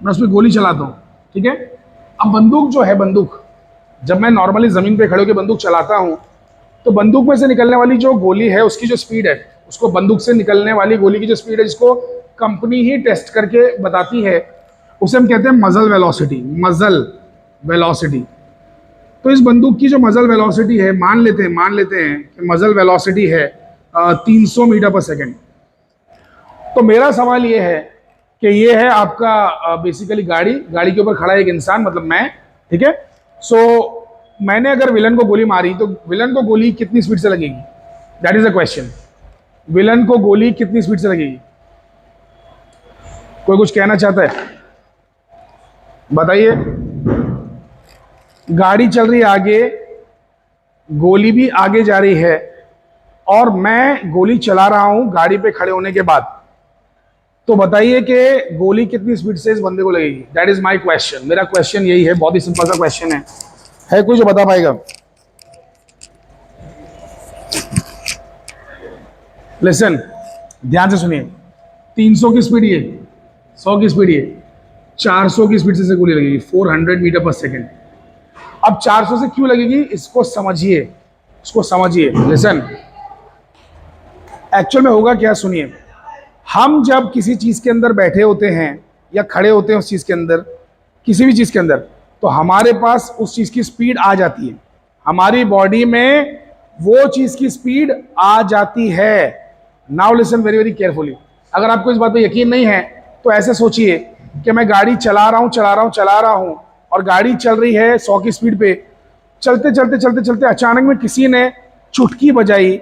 मैं उस पर गोली चलाता हूँ, ठीक है? अब बंदूक जो है, बंदूक जब मैं नॉर्मली जमीन पे खड़े होकर बंदूक चलाता हूँ, तो बंदूक में से निकलने वाली जो गोली है उसकी जो स्पीड है, उसको बंदूक से निकलने वाली गोली की जो स्पीड है, जिसको कंपनी ही टेस्ट करके बताती है, उसे हम कहते हैं मजल वेलोसिटी। तो इस बंदूक की जो मजल वेलोसिटी है, मान लेते हैं कि मजल वेलोसिटी है 300 मीटर पर सेकेंड। तो मेरा सवाल ये है कि ये है आपका बेसिकली गाड़ी के ऊपर खड़ा है एक इंसान, मतलब मैं, ठीक है? सो मैंने अगर विलन को गोली मारी तो विलन को गोली कितनी स्पीड से लगेगी? That is a question. Villain को गोली कितनी स्पीड से लगेगी? कोई कुछ कहना चाहता है? बताइए। गाड़ी चल रही है आगे, गोली भी आगे जा रही है, और मैं गोली चला रहा हूं गाड़ी पे खड़े होने के बाद। तो बताइए कि गोली कितनी स्पीड से इस बंदे को लगेगी? That is my question. मेरा क्वेश्चन यही है, बहुत ही सिंपल सा क्वेश्चन है कोई जो बता पाएगा? लिसन, ध्यान से सुनिए। 300 की स्पीड ये, 100 की स्पीड ये, 400 की स्पीड से गोली लगेगी, 400 मीटर पर सेकेंड। अब 400 से क्यों लगेगी, इसको समझिए, लिसन, एक्चुअल में होगा क्या, सुनिए। हम जब किसी चीज के अंदर बैठे होते हैं या खड़े होते हैं उस चीज के अंदर, किसी भी चीज के अंदर, तो हमारे पास उस चीज की स्पीड आ जाती है, हमारी बॉडी में वो चीज की स्पीड आ जाती है। Now listen very very carefully. अगर आपको इस बात पे यकीन नहीं है तो ऐसे सोचिए कि मैं गाड़ी चला रहा हूं और गाड़ी चल रही है 100 की स्पीड पे, चलते चलते चलते चलते अचानक में किसी ने चुटकी बजाई,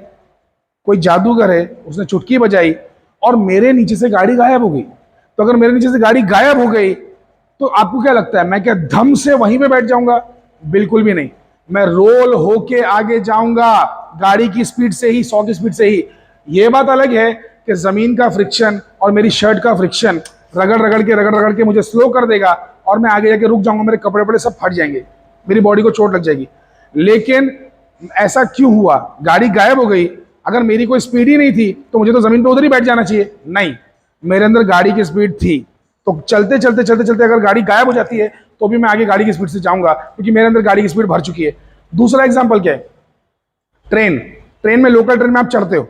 कोई जादूगर है उसने चुटकी बजाई और मेरे नीचे से गाड़ी गायब हो गई। तो अगर मेरे नीचे से गाड़ी गायब हो गई तो आपको क्या लगता है, मैं क्या धम से वहीं पे बैठ जाऊंगा? बिल्कुल भी नहीं, मैं रोल होके आगे जाऊंगा गाड़ी की स्पीड से ही, 100 की स्पीड से ही। ये बात अलग है कि जमीन का फ्रिक्शन और मेरी शर्ट का फ्रिक्शन रगड़ रगड़ के मुझे स्लो कर देगा और मैं आगे जाके रुक जाऊंगा, मेरे कपड़े वपड़े सब फट जाएंगे, मेरी बॉडी को चोट लग जाएगी। लेकिन ऐसा क्यों हुआ? गाड़ी गायब हो गई, अगर मेरी कोई स्पीड ही नहीं थी तो मुझे तो जमीन पे उधर ही बैठ जाना चाहिए। नहीं, मेरे अंदर गाड़ी की स्पीड थी, तो चलते चलते चलते चलते अगर गाड़ी गायब हो जाती है तो भी मैं आगे गाड़ी की स्पीड से जाऊंगा, क्योंकि मेरे अंदर गाड़ी की स्पीड भर चुकी है। दूसरा एग्जांपल क्या है? ट्रेन। ट्रेन में, लोकल ट्रेन में आप चढ़ते हो,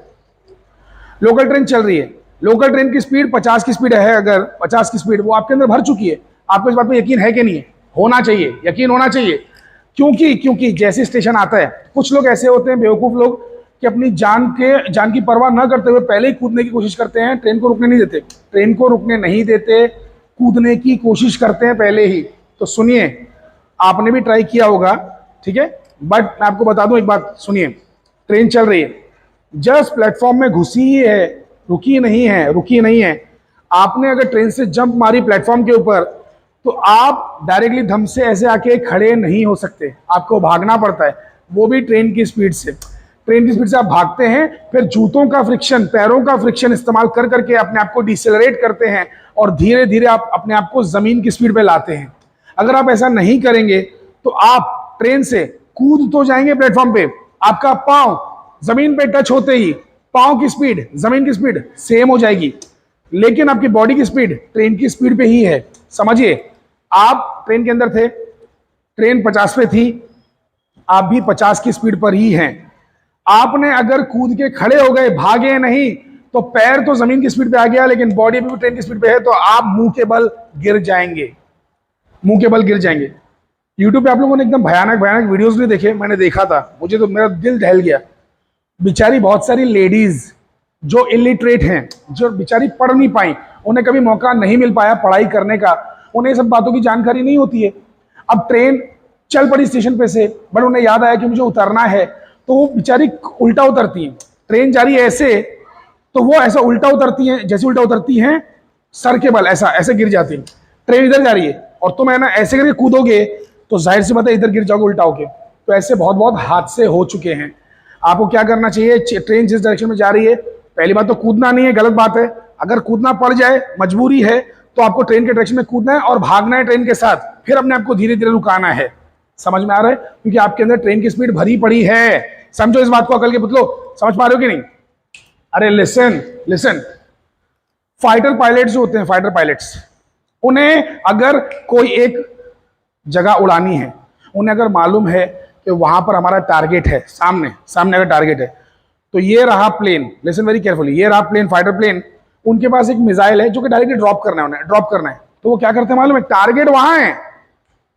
लोकल ट्रेन चल रही है, लोकल ट्रेन की स्पीड 50 की स्पीड है, अगर 50 की स्पीड वो आपके अंदर भर चुकी है। आपको इस बात पे यकीन है कि नहीं है? होना चाहिए, यकीन होना चाहिए। क्योंकि जैसे स्टेशन आता है, कुछ लोग ऐसे होते हैं बेवकूफ लोग कि अपनी जान की परवाह न करते हुए पहले ही कूदने की कोशिश करते हैं, ट्रेन को रुकने नहीं देते, ट्रेन को रुकने नहीं देते, कूदने की कोशिश करते हैं पहले ही। तो सुनिए, आपने भी ट्राई किया होगा, ठीक है, बट मैं आपको बता दूं एक बात, सुनिए। ट्रेन चल रही है, जस्ट प्लेटफॉर्म में घुसी ही है, रुकी नहीं है। आपने अगर ट्रेन से जंप मारी प्लेटफॉर्म के ऊपर तो आप डायरेक्टली धम से ऐसे आके खड़े नहीं हो सकते, आपको भागना पड़ता है, वो भी ट्रेन की स्पीड से। ट्रेन की स्पीड से आप भागते हैं, फिर जूतों का फ्रिक्शन, पैरों का फ्रिक्शन इस्तेमाल कर करके अपने आप को डिसेलरेट करते हैं और धीरे धीरे आप अपने आप को जमीन की स्पीड पे लाते हैं। अगर आप ऐसा नहीं करेंगे तो आप ट्रेन से कूद तो जाएंगे प्लेटफॉर्म पे, आपका पांव जमीन पे टच होते ही पांव की स्पीड जमीन की स्पीड सेम हो जाएगी, लेकिन आपकी बॉडी की स्पीड ट्रेन की स्पीड पे ही है। समझिए, आप ट्रेन के अंदर थे, ट्रेन 50 पे थी, आप भी 50 की स्पीड पर ही हैं। आपने अगर कूद के खड़े हो गए, भागे नहीं, तो पैर तो जमीन की स्पीड पे आ गया, लेकिन बॉडी भी ट्रेन की स्पीड पे है, तो आप मुंह के बल गिर जाएंगे, मुंह के बल गिर जाएंगे। यूट्यूब पे आप लोगों ने एकदम भयानक भयानक वीडियोस भी देखे, मैंने देखा था, मुझे तो मेरा दिल दहल गया। बेचारी बहुत सारी लेडीज जो इलिटरेट हैं, जो बेचारी पढ़ नहीं पाई, उन्हें कभी मौका नहीं मिल पाया पढ़ाई करने का, उन्हें सब बातों की जानकारी नहीं होती है। अब ट्रेन चल पड़ी स्टेशन पे से, बट उन्हें याद आया कि मुझे उतरना है, तो वो बेचारी उल्टा उतरती हैं। ट्रेन जा रही है ऐसे, तो वो ऐसा उल्टा उतरती हैं, जैसे उल्टा उतरती हैं सर के बल ऐसा ऐसे गिर जाती हैं। ट्रेन इधर जा रही है और तुम है ना ऐसे करके कूदोगे तो जाहिर सी बात है इधर गिर जाओगे उल्टा होके। तो ऐसे बहुत बहुत हादसे हो चुके हैं। आपको क्या करना चाहिए? ट्रेन जिस डायरेक्शन में जा रही है, पहली बात तो कूदना नहीं है, गलत बात है। अगर कूदना पड़ जाए, मजबूरी है, तो आपको ट्रेन के डायरेक्शन में कूदना है और भागना है ट्रेन के साथ, फिर अपने आप को धीरे धीरे रुकाना है। समझ में आ रहा है? क्योंकि आपके अंदर ट्रेन की स्पीड भरी पड़ी है। समझो इस बात को, अकल के पुतलो, समझ पा रहे हो कि नहीं? अरे लिसन लिसन, फाइटर पायलट जो होते हैं, फाइटर पायलट्स, उन्हें अगर कोई एक जगह उड़ानी है, उन्हें अगर मालूम है कि वहां पर हमारा टारगेट है, सामने अगर टारगेट है, तो ये रहा प्लेन, लिसन वेरी केयरफुली, ये रहा प्लेन, फाइटर प्लेन, उनके पास एक मिसाइल है जो कि डायरेक्टली ड्रॉप करना है, उन्हें ड्रॉप करना है। तो वो क्या करते हैं मालूम है? टारगेट वहां है,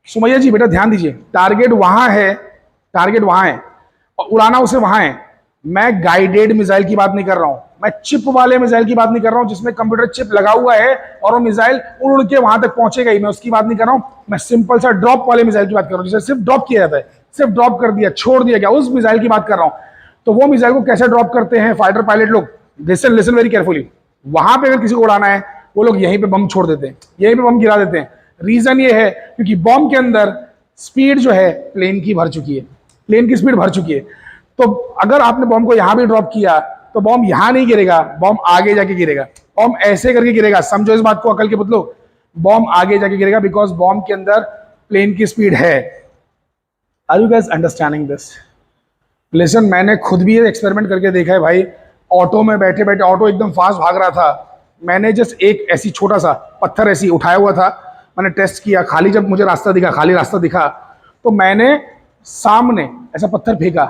सुमैया जी बेटा ध्यान दीजिए, टारगेट वहां है, टारगेट वहां है और उड़ाना उसे वहां है। मैं गाइडेड मिसाइल की बात नहीं कर रहा हूं, मैं चिप वाले मिसाइल की बात नहीं कर रहा हूं, जिसमें कंप्यूटर चिप लगा हुआ है और वो मिसाइल उड़ के वहां तक पहुंचेगा ही, मैं उसकी बात नहीं कर रहा हूं। मैं सिंपल सा ड्रॉप वाले मिसाइल की बात कर रहा हूं, जिसे सिर्फ ड्रॉप किया जाता है, सिर्फ ड्रॉप कर दिया, छोड़ दिया गया, उस मिसाइल की बात कर रहा हूं। तो वो मिसाइल को कैसे ड्रॉप करते हैं फाइटर पायलट लोग? लिसन लिसन वेरी केयरफुली, वहां पे अगर किसी को उड़ाना है, वो लोग यहीं पे बम छोड़ देते हैं, यहीं पे बम गिरा देते हैं। रीजन ये है क्योंकि बम के अंदर स्पीड जो है प्लेन की भर चुकी है, प्लेन की स्पीड भर चुकी है। तो अगर आपने बम को यहां भी ड्रॉप किया तो बम यहां नहीं गिरेगा, बम आगे जाके गिरेगा, बम ऐसे करके गिरेगा। समझो इस बात को अकल के पुतलो, बम आगे जाके गिरेगा, बिकॉज बम के अंदर प्लेन की स्पीड है। Are you guys understanding this? Listen, मैंने खुद भी ये एक्सपेरिमेंट करके देखा है भाई। ऑटो में बैठे बैठे, ऑटो एकदम फास्ट भाग रहा था, मैंने जस्ट एक ऐसी छोटा सा पत्थर ऐसी उठाया हुआ था, मैंने टेस्ट किया, खाली जब मुझे रास्ता दिखा, खाली रास्ता दिखा, तो मैंने सामने ऐसा पत्थर फेंका,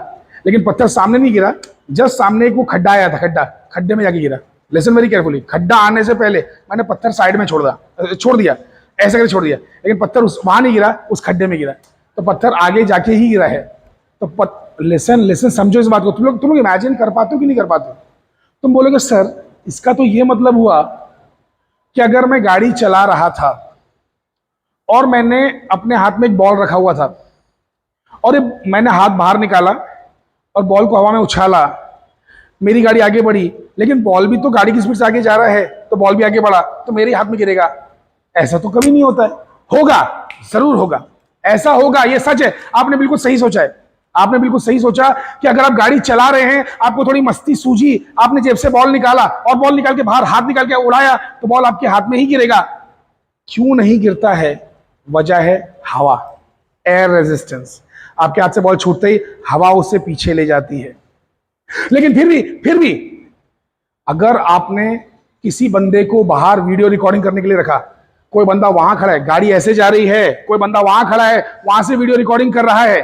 लेकिन पत्थर सामने नहीं गिरा, जस्ट सामने एक वो खड्डा आया था, खड्डे में जाके गिरा। लिसन वेरी केयरफुली, खड्डा आने से पहले मैंने पत्थर साइड में छोड़ दिया, ऐसे करके छोड़ दिया, लेकिन पत्थर वहां नहीं गिरा, उस खड्डे में गिरा, तो पत्थर आगे जाके ही गिरा है। तो लिसन समझो इस बात को। तुम लोग इमेजिन कर पाते हो कि नहीं कर पाते हो? तुम बोलोगे सर इसका तो ये मतलब हुआ कि अगर मैं गाड़ी चला रहा था और मैंने अपने हाथ में एक बॉल रखा हुआ था और मैंने हाथ बाहर निकाला और बॉल को हवा में उछाला, मेरी गाड़ी आगे बढ़ी, लेकिन बॉल भी तो गाड़ी की स्पीड से आगे जा रहा है, तो बॉल भी आगे बढ़ा, तो मेरे हाथ में गिरेगा? ऐसा तो कभी नहीं होता है। होगा, जरूर होगा, ऐसा होगा, ये सच है। आपने बिल्कुल सही सोचा है, आपने बिल्कुल सही सोचा कि अगर आप गाड़ी चला रहे हैं, आपको थोड़ी मस्ती सूझी, आपने जेब से बॉल निकाला और बॉल निकाल के बाहर हाथ निकाल के उड़ाया, तो बॉल आपके हाथ में ही गिरेगा। क्यों नहीं गिरता है? वजह है हवा, एयर रेजिस्टेंस। आपके हाथ से बॉल छूटते ही हवा उससे पीछे ले जाती है। लेकिन फिर भी अगर आपने किसी बंदे को बाहर वीडियो रिकॉर्डिंग करने के लिए रखा, कोई बंदा वहां खड़ा है, गाड़ी ऐसे जा रही है, कोई बंदा वहां खड़ा है, वहां से वीडियो रिकॉर्डिंग कर रहा है,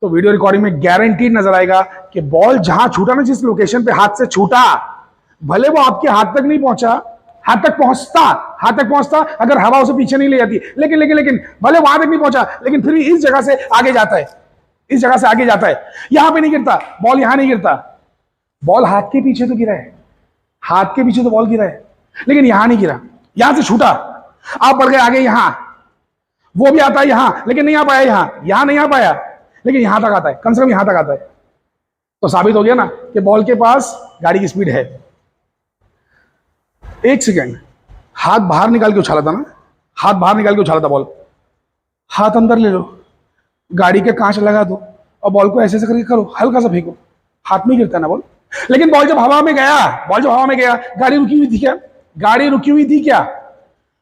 तो वीडियो रिकॉर्डिंग में गारंटीड नजर आएगा कि बॉल जहां छूटा ना, जिस लोकेशन पे हाथ से छूटा, भले वो आपके हाथ तक नहीं पहुंचा, हाथ तक पहुंचता अगर हवा उसे पीछे नहीं ले जाती, लेकिन भले वहां तक नहीं पहुंचा, लेकिन फिर भी इस जगह से आगे जाता है, इस जगह से आगे जाता है। यहां पे नहीं गिरता बॉल, यहां नहीं गिरता बॉल, हाथ के पीछे तो गिरा है, हाथ के पीछे तो बॉल गिरा है, लेकिन यहां नहीं गिरा, यहां से छूटा, आप बढ़ गए आगे, यहां वो भी आता है यहां, लेकिन नहीं आ पाया, यहां नहीं आ पाया, लेकिन यहां तक आता है, कम से कम यहां तक आता है। तो साबित हो गया ना कि बॉल के पास गाड़ी की स्पीड है। एक सेकेंड, हाथ बाहर निकाल के उछाला था ना, हाथ बाहर निकाल के उछाला था बॉल, हाथ अंदर ले लो, गाड़ी के कांच लगा दो और बॉल को ऐसे करके करो, हल्का सा फेंको, हाथ में गिरता है ना बॉल। लेकिन बॉल जब हवा में गया, गाड़ी रुकी हुई थी क्या? गाड़ी रुकी हुई थी क्या?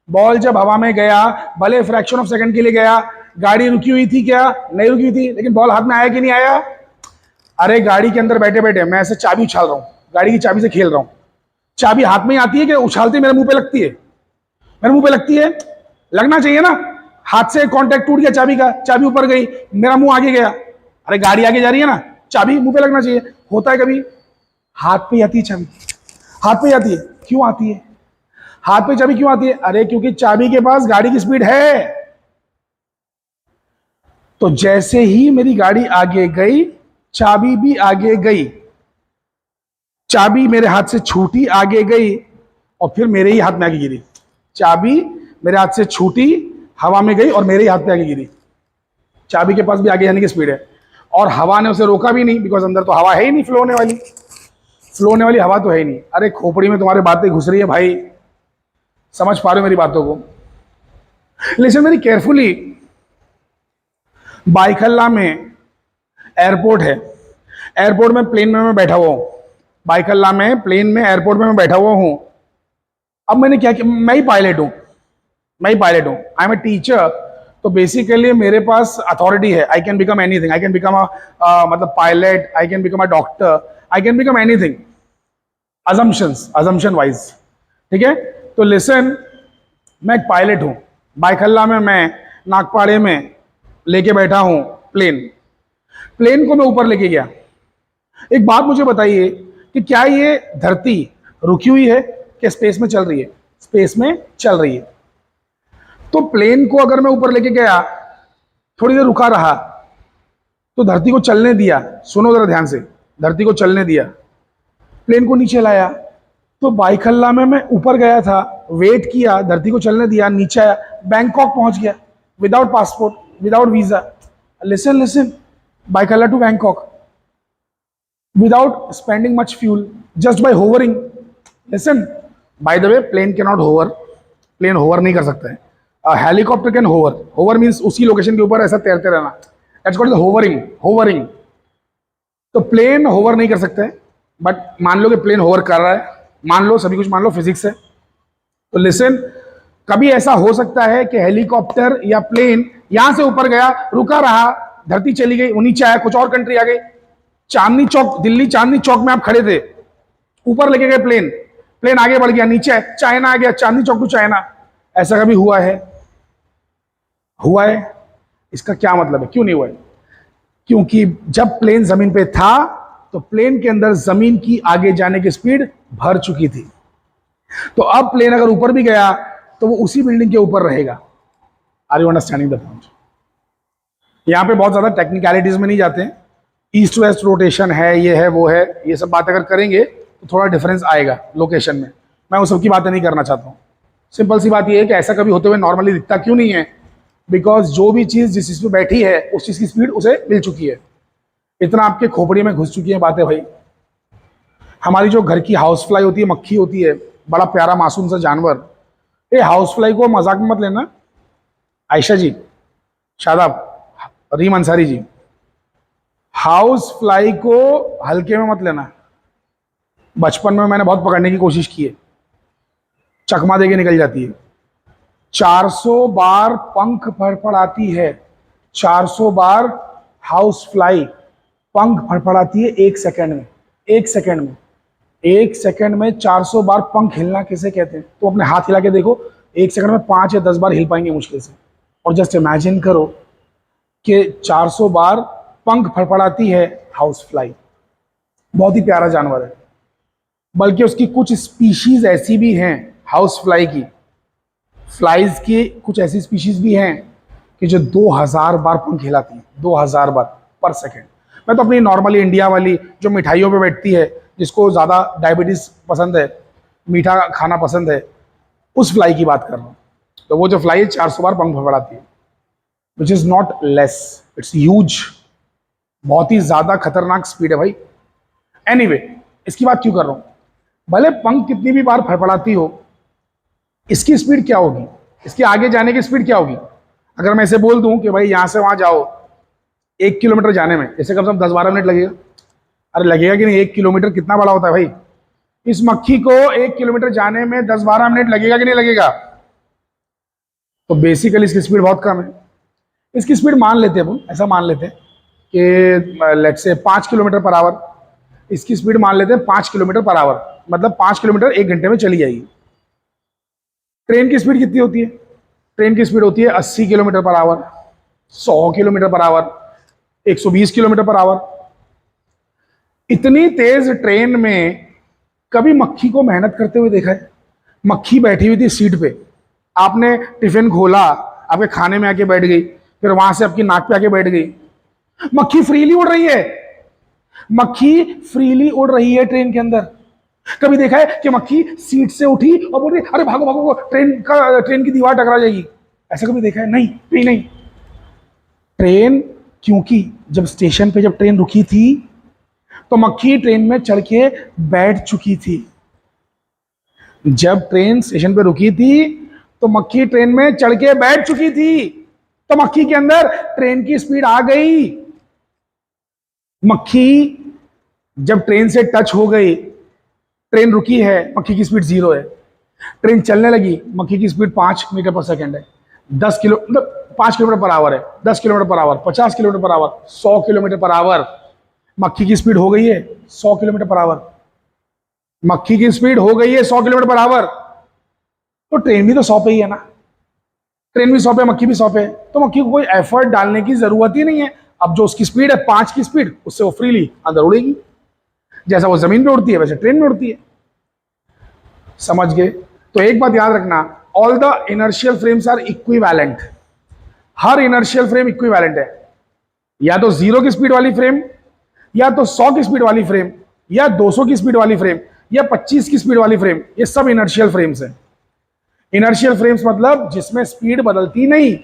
बॉल जब हवा में गया, भले फ्रैक्शन ऑफ सेकंड के लिए गया, गाड़ी रुकी हुई थी क्या? नहीं रुकी हुई थी, लेकिन बॉल हाथ में आया कि नहीं आया? अरे गाड़ी के अंदर बैठे बैठे मैं ऐसे चाबी उछाल रहा हूं, गाड़ी की चाबी से खेल रहा हूं, चाबी हाथ में आती है कि उछालती मेरे मुंह पे लगती है? मेरे मुंह पे लगती है, लगना चाहिए ना। हाथ से कांटेक्ट टूट गया चाबी का, चाबी ऊपर गई, मेरा मुंह आगे गया, अरे गाड़ी आगे जा रही है ना, चाबी मुंह पे लगना चाहिए। होता है कभी? हाथ पे आती है चाबी, हाथ पे आती है। क्यों आती है हाथ पे चाबी? क्यों आती है? अरे क्योंकि चाबी के पास गाड़ी की स्पीड है। तो जैसे ही मेरी गाड़ी आगे गई, चाबी भी आगे गई, चाबी मेरे हाथ से छूटी, आगे गई और फिर मेरे ही हाथ में आगे गिरी। चाबी मेरे हाथ से छूटी, हवा में गई और मेरे ही हाथ पे आगे गिरी। चाबी के पास भी आगे जाने की स्पीड है और हवा ने उसे रोका भी नहीं, बिकॉज अंदर तो हवा है ही नहीं, फ्लो होने वाली हवा तो है ही नहीं। अरे खोपड़ी में तुम्हारे बातें घुस रही है भाई, समझ पा रहे हो मेरी बातों को? Listen very carefully. बाइखल्ला में एयरपोर्ट है, एयरपोर्ट में प्लेन में मैं बैठा हुआ हूं, बाइखल्ला में प्लेन में एयरपोर्ट में मैं बैठा हुआ हूं। अब मैंने क्या किया? मैं ही पायलट हूं, आई एम ए टीचर। तो बेसिकली मेरे पास अथॉरिटी है, I can become anything, I can become मतलब pilot, I can become a doctor, I can become anything, assumption wise, ठीक है? तो लिसन, मैं एक पायलट हूं, बाइखल्ला में मैं नागपाड़े में लेके बैठा हूं प्लेन को मैं ऊपर लेके गया। एक बात मुझे बताइए कि क्या ये धरती रुकी हुई है कि स्पेस में चल रही है? स्पेस में चल रही है। तो प्लेन को अगर मैं ऊपर लेके गया, थोड़ी देर रुका रहा, तो धरती को चलने दिया, सुनो जरा ध्यान से, धरती को चलने दिया, प्लेन को नीचे लाया, तो बाइखल्ला में मैं ऊपर गया था, वेट किया, धरती को चलने दिया, नीचे आया, बैंकॉक पहुंच गया without passport, without visa. Listen, Byculla to Bangkok without spending much fuel, just by hovering. Listen, by the way, plane cannot hover, plane hover नहीं कर सकता है। हेलीकॉप्टर कैन होवर मीन्स उसी लोकेशन के ऊपर ऐसा तैरते रहना, दैट्स कॉल्ड होवरिंग। तो प्लेन होवर नहीं कर सकते हैं, बट मान लो कि प्लेन होवर कर रहा है, मान लो, सभी कुछ मान लो, फिजिक्स है। तो लिसन, कभी ऐसा हो सकता है कि हेलीकॉप्टर या प्लेन यहां से ऊपर गया, रुका रहा, धरती चली गई, वो नीचे आया, कुछ और कंट्री आ गई, चांदनी चौक, दिल्ली चांदनी चौक में आप खड़े थे, ऊपर लेके गए प्लेन आगे बढ़ गया, नीचे चाइना आ गया, चांदनी चौक टू चाइना। ऐसा कभी हुआ है? इसका क्या मतलब है? क्यों नहीं हुआ है? क्योंकि जब प्लेन जमीन पे था तो प्लेन के अंदर जमीन की आगे जाने की स्पीड भर चुकी थी। तो अब प्लेन अगर ऊपर भी गया तो वो उसी बिल्डिंग के ऊपर रहेगा। Are you understanding the point? यहां पे बहुत ज्यादा टेक्निकलिटीज में नहीं जाते हैं। ईस्ट वेस्ट रोटेशन है, ये है, वो है, ये सब बात अगर करेंगे तो थोड़ा डिफरेंस आएगा लोकेशन में। मैं उस सब की बातें नहीं करना चाहता हूँ। सिंपल सी बात ये है कि ऐसा कभी होते हुए नॉर्मली दिखता क्यों नहीं है? बिकॉज जो भी चीज जिस चीज पे बैठी है उस चीज की स्पीड उसे मिल चुकी है। इतना आपके खोपड़ी में घुस चुकी है बातें भाई। हमारी जो घर की हाउस फ्लाई होती है, मक्खी होती है, बड़ा प्यारा मासूम सा जानवर। ये हाउस फ्लाई को मजाक में मत लेना। आयशा जी, शादाब, रीम अंसारी जी, हाउस फ्लाई को हल्के में मत लेना। बचपन में मैंने बहुत पकड़ने की कोशिश की है, चकमा देके निकल जाती है। 400 बार पंख फड़फड़ाती है, 400 बार हाउस फ्लाई पंख फड़फड़ाती है 1 सेकंड में। 1 सेकंड में, 1 सेकंड में 400 बार पंख हिलना किसे कहते हैं? तो अपने हाथ हिला के देखो, 1 सेकंड में 5 या 10 बार हिल पाएंगे मुश्किल से। और जस्ट इमेजिन करो कि 400 बार पंख फड़फड़ाती है हाउस फ्लाई। बहुत ही प्यारा जानवर है। बल्कि उसकी कुछ स्पीशीज ऐसी भी हैं, हाउस फ्लाई की, फ्लाइज की कुछ ऐसी स्पीशीज भी हैं कि जो 2000 बार पंख हिलाती हैं, 2000 बार पर सेकेंड। मैं तो अपनी नॉर्मली इंडिया वाली जो मिठाइयों पे बैठती है, जिसको ज़्यादा डायबिटीज पसंद है, मीठा खाना पसंद है, उस फ्लाई की बात कर रहा हूँ। तो वो जो फ्लाई है 400 बार पंख फड़फड़ाती है, which is not less, it's huge. बहुत ही ज़्यादा खतरनाक स्पीड है भाई। एनीवे, इसकी बात क्यों कर रहा हूँ? भले पंख कितनी भी बार फड़फड़ाती हो, इसकी स्पीड क्या होगी? इसके आगे जाने की स्पीड क्या होगी? अगर मैं इसे बोल दूं कि भाई यहां से वहां जाओ 1 किलोमीटर जाने में इसे कम से कम 10-12 मिनट लगेगा। अरे लगेगा कि नहीं? 1 किलोमीटर कितना बड़ा होता है भाई। इस मक्खी को 1 किलोमीटर जाने में 10-12 मिनट लगेगा कि नहीं लगेगा? तो बेसिकली इसकी स्पीड बहुत कम है। इसकी स्पीड मान लेते हैं, ऐसा मान लेते हैं कि let's say 5 kilometre per hour. इसकी स्पीड मान लेते हैं 5 किलोमीटर पर आवर, मतलब 5 किलोमीटर 1 घंटे में चली जाएगी। ट्रेन की स्पीड कितनी होती है? ट्रेन की स्पीड होती है 80 kilometre per hour, 100 kilometre per hour, 120 kilometre per hour. इतनी तेज ट्रेन में कभी मक्खी को मेहनत करते हुए देखा है? मक्खी बैठी हुई थी सीट पे, आपने टिफिन खोला, आपके खाने में आके बैठ गई, फिर वहां से आपकी नाक पे आके बैठ गई। मक्खी फ्रीली उड़ रही है, मक्खी फ्रीली उड़ रही है ट्रेन के अंदर। कभी देखा है कि मक्खी सीट से उठी और बोल रही अरे भागो भागो, ट्रेन की दीवार टकरा जाएगी? ऐसा कभी देखा है? नहीं नहीं नहीं। ट्रेन, क्योंकि जब स्टेशन पे जब ट्रेन रुकी थी तो मक्खी ट्रेन में चढ़ के बैठ चुकी थी। जब ट्रेन स्टेशन पे रुकी थी तो मक्खी ट्रेन में चढ़ के बैठ चुकी थी, तो मक्खी के अंदर ट्रेन की स्पीड आ गई। मक्खी जब ट्रेन से टच हो गई, ट्रेन रुकी है, मक्खी की स्पीड 0 है। ट्रेन चलने लगी, मक्खी की स्पीड 5 मीटर पर सेकंड है, 10 किलो मतलब 5 किलोमीटर पर आवर है, 10 kilometre per hour, 50 kilometre per hour, 100 kilometre per hour. मक्खी की स्पीड हो गई है 100 किलोमीटर पर आवर। मक्खी की स्पीड हो गई है 100 किलोमीटर पर आवर। तो ट्रेन भी तो 100 पे ही है ना, ट्रेन भी 100 पे, मक्खी भी 100 पे है। तो मक्खी को कोई एफर्ट डालने की जरूरत ही नहीं है। अब जो उसकी स्पीड है 5 की स्पीड, उससे वो फ्रीली अंदर उड़ेगी। जैसा वो जमीन पे उड़ती है वैसे ट्रेन में उड़ती है। समझ गए? तो एक बात याद रखना, all the inertial frames are equivalent. हर इनर्शियल फ्रेम इक्विवेलेंट है। या तो 0 की स्पीड वाली फ्रेम, या तो 100 की स्पीड वाली फ्रेम, या 200 की स्पीड वाली फ्रेम, या 25 की स्पीड वाली फ्रेम, ये सब इनर्शियल फ्रेम्स हैं। इनर्शियल फ्रेम्स मतलब जिसमें स्पीड बदलती नहीं,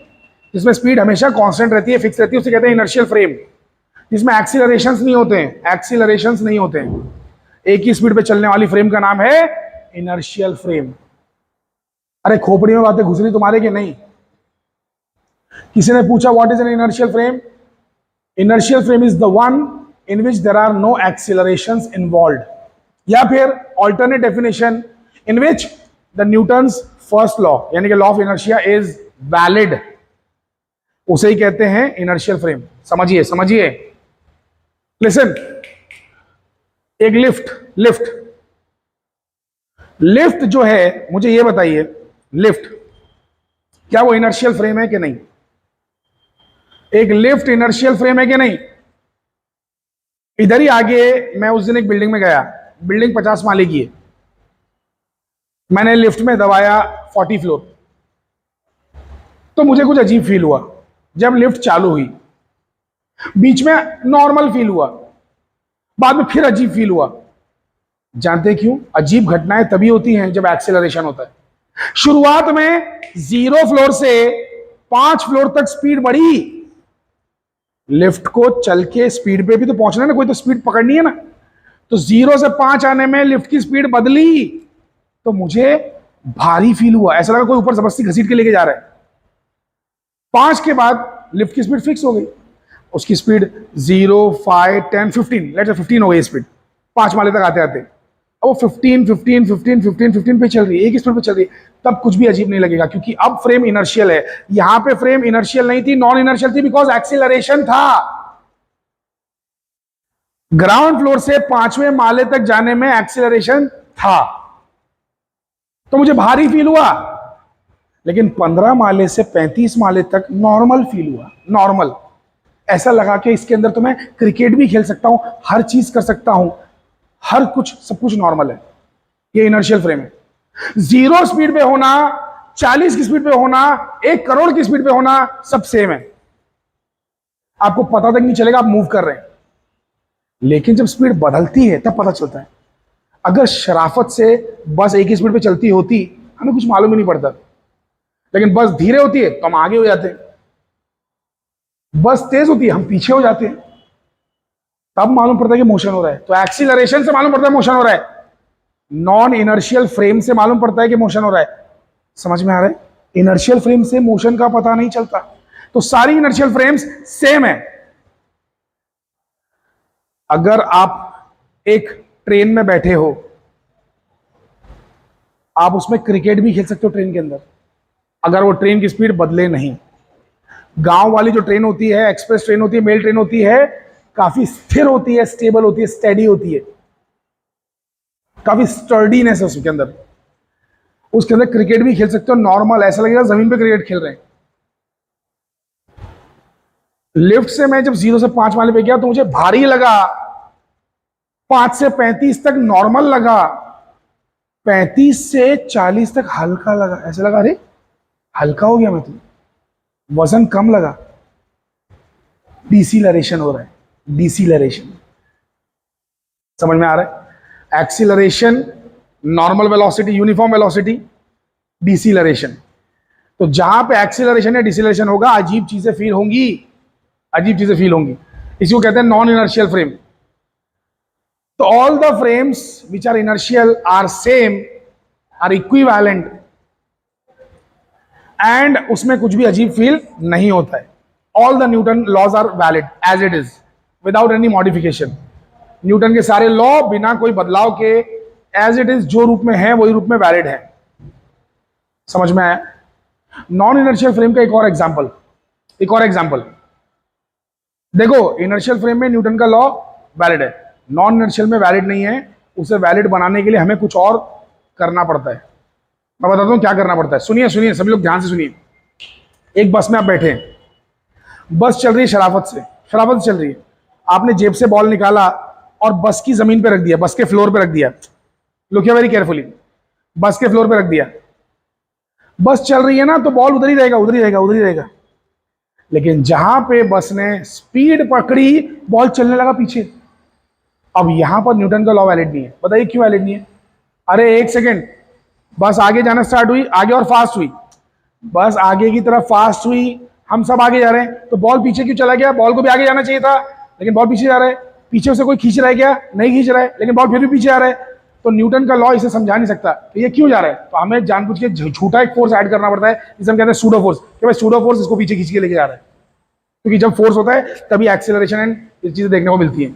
जिसमें स्पीड हमेशा कांस्टेंट रहती है, फिक्स रहती है, उसे कहते हैं इनर्शियल फ्रेम। जिसमें एक्सीलरेशंस नहीं होते हैं, एक्सीलरेशंस नहीं होते हैं। एक ही स्पीड पे चलने वाली फ्रेम का नाम है इनर्शियल फ्रेम। अरे खोपड़ी में बातें घुस रही तुम्हारे कि नहीं? किसी ने पूछा what is an inertial frame? Inertial frame is the one in which there are no accelerations involved, या फिर alternate definition in which the Newton's first law यानी कि law of inertia is valid, उसे ही कहते हैं इनर्शियल फ्रेम। समझिए समझिए। लिसन, एक लिफ्ट लिफ्ट जो है, मुझे ये बताइए, लिफ्ट क्या वो इनर्शियल फ्रेम है कि नहीं? एक लिफ्ट इनर्शियल फ्रेम है कि नहीं? इधर ही आगे मैं उस दिन एक बिल्डिंग में गया, बिल्डिंग 50 माले की है। मैंने लिफ्ट में दबाया 40 फ्लोर, तो मुझे कुछ अजीब फील हुआ। जब लिफ्ट चालू हुई, बीच में नॉर्मल फील हुआ, बाद में फिर अजीब फील हुआ। जानते क्यों? अजीब घटनाएं तभी होती हैं जब एक्सेलरेशन होता है। शुरुआत में 0 फ्लोर से 5 फ्लोर तक स्पीड बढ़ी। लिफ्ट को चल के स्पीड पे भी तो पहुंचना है ना, कोई तो स्पीड पकड़नी है ना। तो 0 से 5 आने में लिफ्ट की स्पीड बदली, तो मुझे भारी फील हुआ, ऐसा लगा कोई ऊपर जबरदस्ती घसीट के लेके जा रहा है। 5 के बाद लिफ्ट की स्पीड फिक्स हो गई। उसकी स्पीड 0, 5, 10, 15, लेट्स से 15 हो गई स्पीड 5 माले तक आते आते। अब वो 15, 15, 15, 15, 15 पे चल रही है, एक ही स्पीड पे चल रही है। तब कुछ भी अजीब नहीं लगेगा, क्योंकि अब फ्रेम इनर्शियल है। यहां पे फ्रेम इनर्शियल नहीं थी, नॉन इनर्शियल थी, बिकॉज एक्सीलरेशन था। ग्राउंड फ्लोर से 5वें माले तक जाने में एक्सीलरेशन था, तो मुझे भारी फील हुआ। लेकिन 15 माले से 35 माले तक नॉर्मल फील हुआ। नॉर्मल, ऐसा लगा कि इसके अंदर तो मैं क्रिकेट भी खेल सकता हूं, हर चीज कर सकता हूं, हर कुछ, सब कुछ नॉर्मल है। ये इनर्शियल फ्रेम है। 0 स्पीड पे होना, 40 की स्पीड पे होना, 1 करोड़ की स्पीड पे होना, सब सेम है। आपको पता तक नहीं चलेगा आप मूव कर रहे हैं। लेकिन जब स्पीड बदलती है तब पता चलता है। अगर शराफत से बस एक ही स्पीड पे चलती होती, हमें कुछ मालूम ही नहीं पड़ता। लेकिन बस धीरे होती है तो हम आगे हो जाते हैं, बस तेज होती है हम पीछे हो जाते हैं, तब मालूम पड़ता है कि मोशन हो रहा है। तो एक्सीलरेशन से मालूम पड़ता है मोशन हो रहा है, नॉन इनर्शियल फ्रेम से मालूम पड़ता है कि मोशन हो रहा है। समझ में आ रहा है? इनर्शियल फ्रेम से मोशन का पता नहीं चलता। तो सारी इनर्शियल फ्रेम्स सेम है। अगर आप एक ट्रेन में बैठे हो, आप उसमें क्रिकेट भी खेल सकते हो ट्रेन के अंदर, अगर वो ट्रेन की स्पीड बदले नहीं। गांव वाली जो ट्रेन होती है, एक्सप्रेस ट्रेन होती है, मेल ट्रेन होती है, काफी स्थिर होती है, स्टेबल होती है, स्टेडी होती है, काफी स्टर्डीनेस है उसके अंदर। उसके अंदर क्रिकेट भी खेल सकते हो नॉर्मल, ऐसा लगेगा जमीन पे क्रिकेट खेल रहे हैं। लिफ्ट से मैं जब 0 से 5 माले पे गया तो मुझे भारी लगा, 5 से 35 तक नॉर्मल लगा, 35 से 40 तक हल्का लगा। ऐसा लगा अरे हल्का हो गया मैं तो, वजन कम लगा। डिसीलरेशन हो रहा है, डिसीलरेशन। समझ में आ रहा है? Acceleration normal velocity, uniform velocity, deceleration. तो जहां पे एक्सीलरेशन या डिसीलरेशन होगा अजीब चीजें फील होंगी, अजीब चीजें फील होंगी। इसी को कहते हैं नॉन इनर्शियल फ्रेम। तो all the frames which are inertial are same, are equivalent, and उसमें कुछ भी अजीब फील नहीं होता है। All the Newton laws are valid as it is without any modification. Newton के सारे लॉ बिना कोई बदलाव के एज इट इज, जो रूप में है वही रूप में वैलिड है। समझ में आया? नॉन इनर्शियल फ्रेम का एक और एग्जांपल, एक और एग्जांपल देखो। इनर्शियल फ्रेम में न्यूटन का लॉ वैलिड है, नॉन इनर्शियल में वैलिड नहीं है। उसे वैलिड बनाने के लिए हमें कुछ और करना पड़ता है। मैं बताता हूं क्या करना पड़ता है। सुनिए सुनिए सभी लोग ध्यान से सुनिए। एक बस में आप बैठे हैं, बस चल रही है शराफत से, शराफत से चल रही है। आपने जेब से बॉल निकाला और बस की जमीन पे रख दिया, बस के फ्लोर पे रख दिया। लुक हियर वेरी केयरफुली, बस के फ्लोर पे रख दिया। बस चल रही है ना, तो बॉल उधर ही रहेगा, उधर ही रहेगा, उधर ही रहेगा। लेकिन जहां पे बस ने स्पीड पकड़ी, बॉल चलने लगा पीछे। अब यहां पर न्यूटन का लॉ वैलिड नहीं है। बताइए क्यों वैलिड नहीं है? अरे एक सेकेंड, बस आगे जाना स्टार्ट हुई, आगे और फास्ट हुई, बस आगे की तरफ फास्ट हुई, हम सब आगे जा रहे हैं, तो बॉल पीछे क्यों चला गया? बॉल को भी आगे जाना चाहिए था, लेकिन बॉल पीछे जा रहा है। पीछे से कोई खींच रहा है क्या? नहीं खींच रहा है, लेकिन बॉल फिर भी पीछे आ रहा है। तो न्यूटन का लॉ इसे समझा नहीं सकता तो ये क्यों जा रहा है। तो हमें जानबूझ के झूठा एक फोर्स ऐड करना पड़ता है, जिसे हम कहते हैं सूडो फोर्स, कि भाई सूडो फोर्स इसको पीछे खींच के लेके जा रहा है। क्योंकि जब फोर्स होता है तभी एक्सेलरेशन एंड ये चीजें देखने को मिलती है।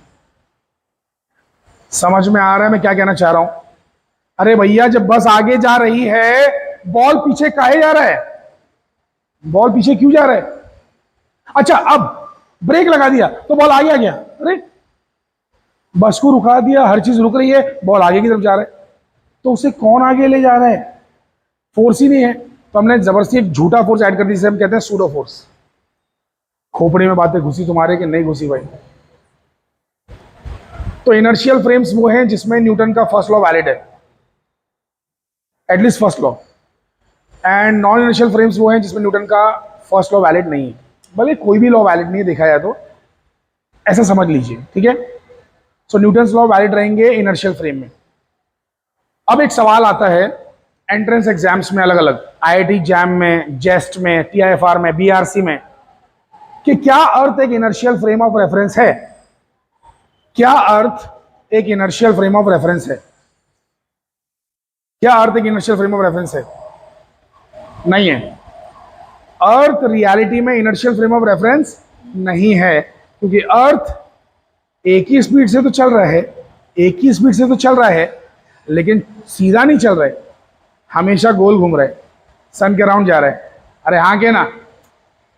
समझ में आ रहा है मैं क्या कहना चाह रहा हूं? अरे भैया, जब बस आगे जा रही है, बॉल पीछे काहे जा रहा है? बॉल पीछे क्यों जा रहा है? अच्छा, अब ब्रेक लगा दिया तो बॉल आगे आ गया। अरे बस को रुका दिया, हर चीज रुक रही है, बॉल आगे की तरफ जा रहा है, तो उसे कौन आगे ले जा रहा है? फोर्स ही नहीं है। तो हमने जबरदस्ती एक झूठा फोर्स ऐड कर दिया, जिसे हम कहते हैं सूडो फोर्स। खोपड़ी में बातें घुसी तुम्हारे कि नहीं घुसी भाई? तो इनर्शियल फ्रेम्स वो हैं जिसमें न्यूटन का फर्स्ट लॉ वैलिड है। At least first law. And non inertial frames वो हैं जिसमें न्यूटन का फर्स्ट लॉ वैलिड नहीं है, भले कोई भी लॉ वैलिड नहीं है देखा जाए तो, ऐसा समझ लीजिए, ठीक है। सो न्यूटन्स लॉ वैलिड रहेंगे इनर्शियल फ्रेम में। अब एक सवाल आता है एंट्रेंस एग्जाम्स में, अलग अलग आईआईटी जैम में, जेस्ट में, टीआईएफआर में, बीआरसी में, कि क्या अर्थ एक इनर्शियल फ्रेम ऑफ रेफरेंस है? क्या अर्थ एक इनर्शियल फ्रेम ऑफ रेफरेंस है? क्या अर्थ एक इनर्शियल फ्रेम ऑफ रेफरेंस है? नहीं है। अर्थ रियलिटी में इनर्शियल फ्रेम ऑफ रेफरेंस नहीं है, क्योंकि अर्थ एक ही स्पीड से तो चल रहा है, एक ही स्पीड से तो चल रहा है, लेकिन सीधा नहीं चल रहा है, हमेशा गोल घूम रहा है, सन के अराउंड जा रहा है। अरे हाँ के ना,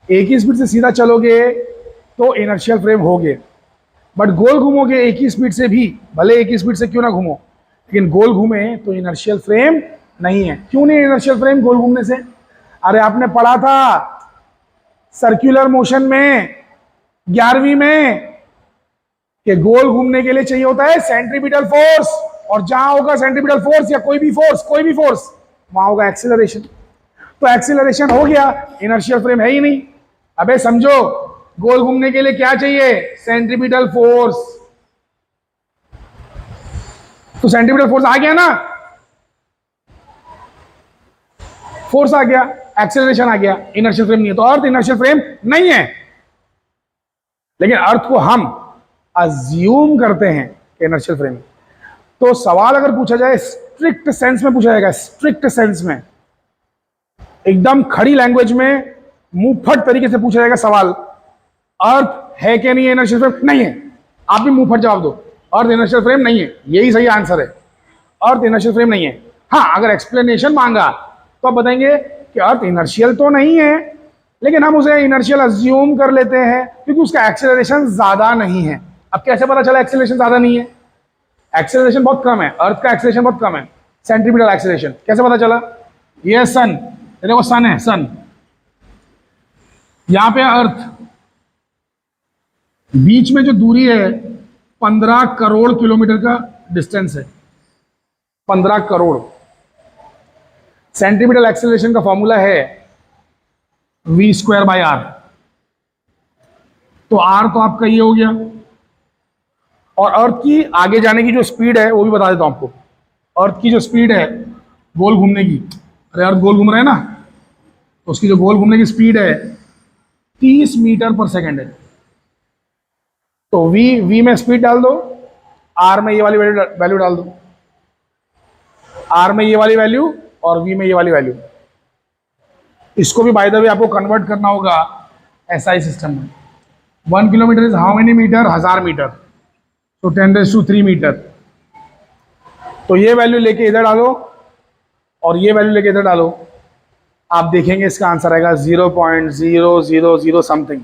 एक ही स्पीड से सीधा चलोगे तो इनर्शियल फ्रेम होगे, बट गोल घूमोगे एक ही स्पीड से भी, भले एक ही स्पीड से क्यों ना घूमो, लेकिन गोल घूमे तो इनर्शियल फ्रेम नहीं है। क्यों नहीं इनर्शियल फ्रेम गोल घूमने से? अरे आपने पढ़ा था सर्कुलर मोशन में 11वीं में कि गोल घूमने के लिए चाहिए होता है सेंट्रीपिटल फोर्स, और जहां होगा सेंट्रीपिटल फोर्स या कोई भी फोर्स वहां होगा एक्सीलरेशन। तो एक्सीलरेशन हो गया, इनर्शियल फ्रेम है ही नहीं। अबे समझो, गोल घूमने के लिए क्या चाहिए? Centripetal force. तो सेंट्रीपिटल फोर्स आ गया ना, फोर्स आ गया, एक्सेलरेशन आ गया, इनर्शियल फ्रेम नहीं है। तो अर्थ इनर्शियल फ्रेम नहीं है, लेकिन अर्थ को हम अज्यूम करते हैं इनर्शियल फ्रेम। तो सवाल अगर पूछा जाए स्ट्रिक्ट सेंस में पूछा जाएगा, स्ट्रिक्ट सेंस में, एकदम खड़ी लैंग्वेज में, मुंहफट तरीके से पूछा जाएगा सवाल, अर्थ है कि नहीं है इनर्शियल फ्रेम? नहीं है। आप भी मुंहफट जवाब दो, अर्थ इनर्शियल फ्रेम नहीं है, यही सही आंसर है, अर्थ इनर्शियल फ्रेम नहीं है। हाँ, अगर एक्सप्लेनेशन मांगा तो आप बताएंगे कि अर्थ इनर्शियल तो नहीं है, लेकिन हम उसे इनर्शियल अज्यूम कर लेते हैं क्योंकि उसका एक्सेलरेशन ज्यादा नहीं है। अब कैसे पता चला एक्सेलरेशन ज्यादा नहीं है? एक्सेलरेशन बहुत कम है, अर्थ का एक्सेलरेशन बहुत कम है, सेंट्रीपिटल एक्सेलरेशन। कैसे पता चला? ये सन, देखो सन है, सन, यहां पे अर्थ, बीच में जो दूरी है 15 करोड़ किलोमीटर का डिस्टेंस है, 15 करोड़। सेंट्रीपिटल एक्सेलरेशन का फॉर्मूला है v²/r। तो r तो आपका ये हो गया, और अर्थ की आगे जाने की जो स्पीड है वो भी बता देता हूं आपको। अर्थ की जो स्पीड है गोल घूमने की, अरे अर्थ गोल घूम रहा है ना, तो उसकी जो गोल घूमने की स्पीड है 30 मीटर पर सेकेंड है। तो v में स्पीड डाल दो, r में ये वाली वैल्यू डाल दो, r में ये वाली वैल्यू और v में ये वाली वैल्यू। इसको भी बाय द वे आपको कन्वर्ट करना होगा एसआई सिस्टम में। 1 kilometre is how many metre? 1000 metre, तो 10⁻³ मीटर। तो ये वैल्यू लेके इधर डालो और ये वैल्यू लेके इधर डालो, आप देखेंगे इसका आंसर आएगा 0.000 समथिंग,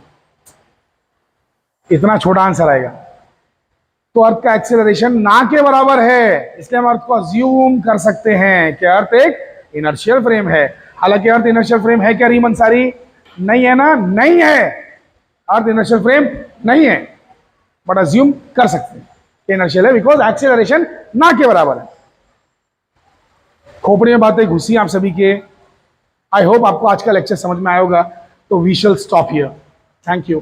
इतना छोटा आंसर आएगा। तो अर्थ का एक्सेलरेशन ना के बराबर है, इसलिए हम अर्थ को अज्यूम कर सकते हैं कि अर्थ एक इनर्शियल फ्रेम है। हालांकि अर्थ इनर्शियल फ्रेम है क्या रीम अंसारी? नहीं है ना, नहीं है, अर्थ इनर्शियल फ्रेम नहीं है, बट अज्यूम कर सकते हैं कि इनर्शियल है बिकॉज एक्सेलरेशन ना के बराबर है। खोपड़ी में बातें घुसी आप सभी के। आई होप आपको आज का लेक्चर समझ में आया होगा। तो we shall stop here. Thank you.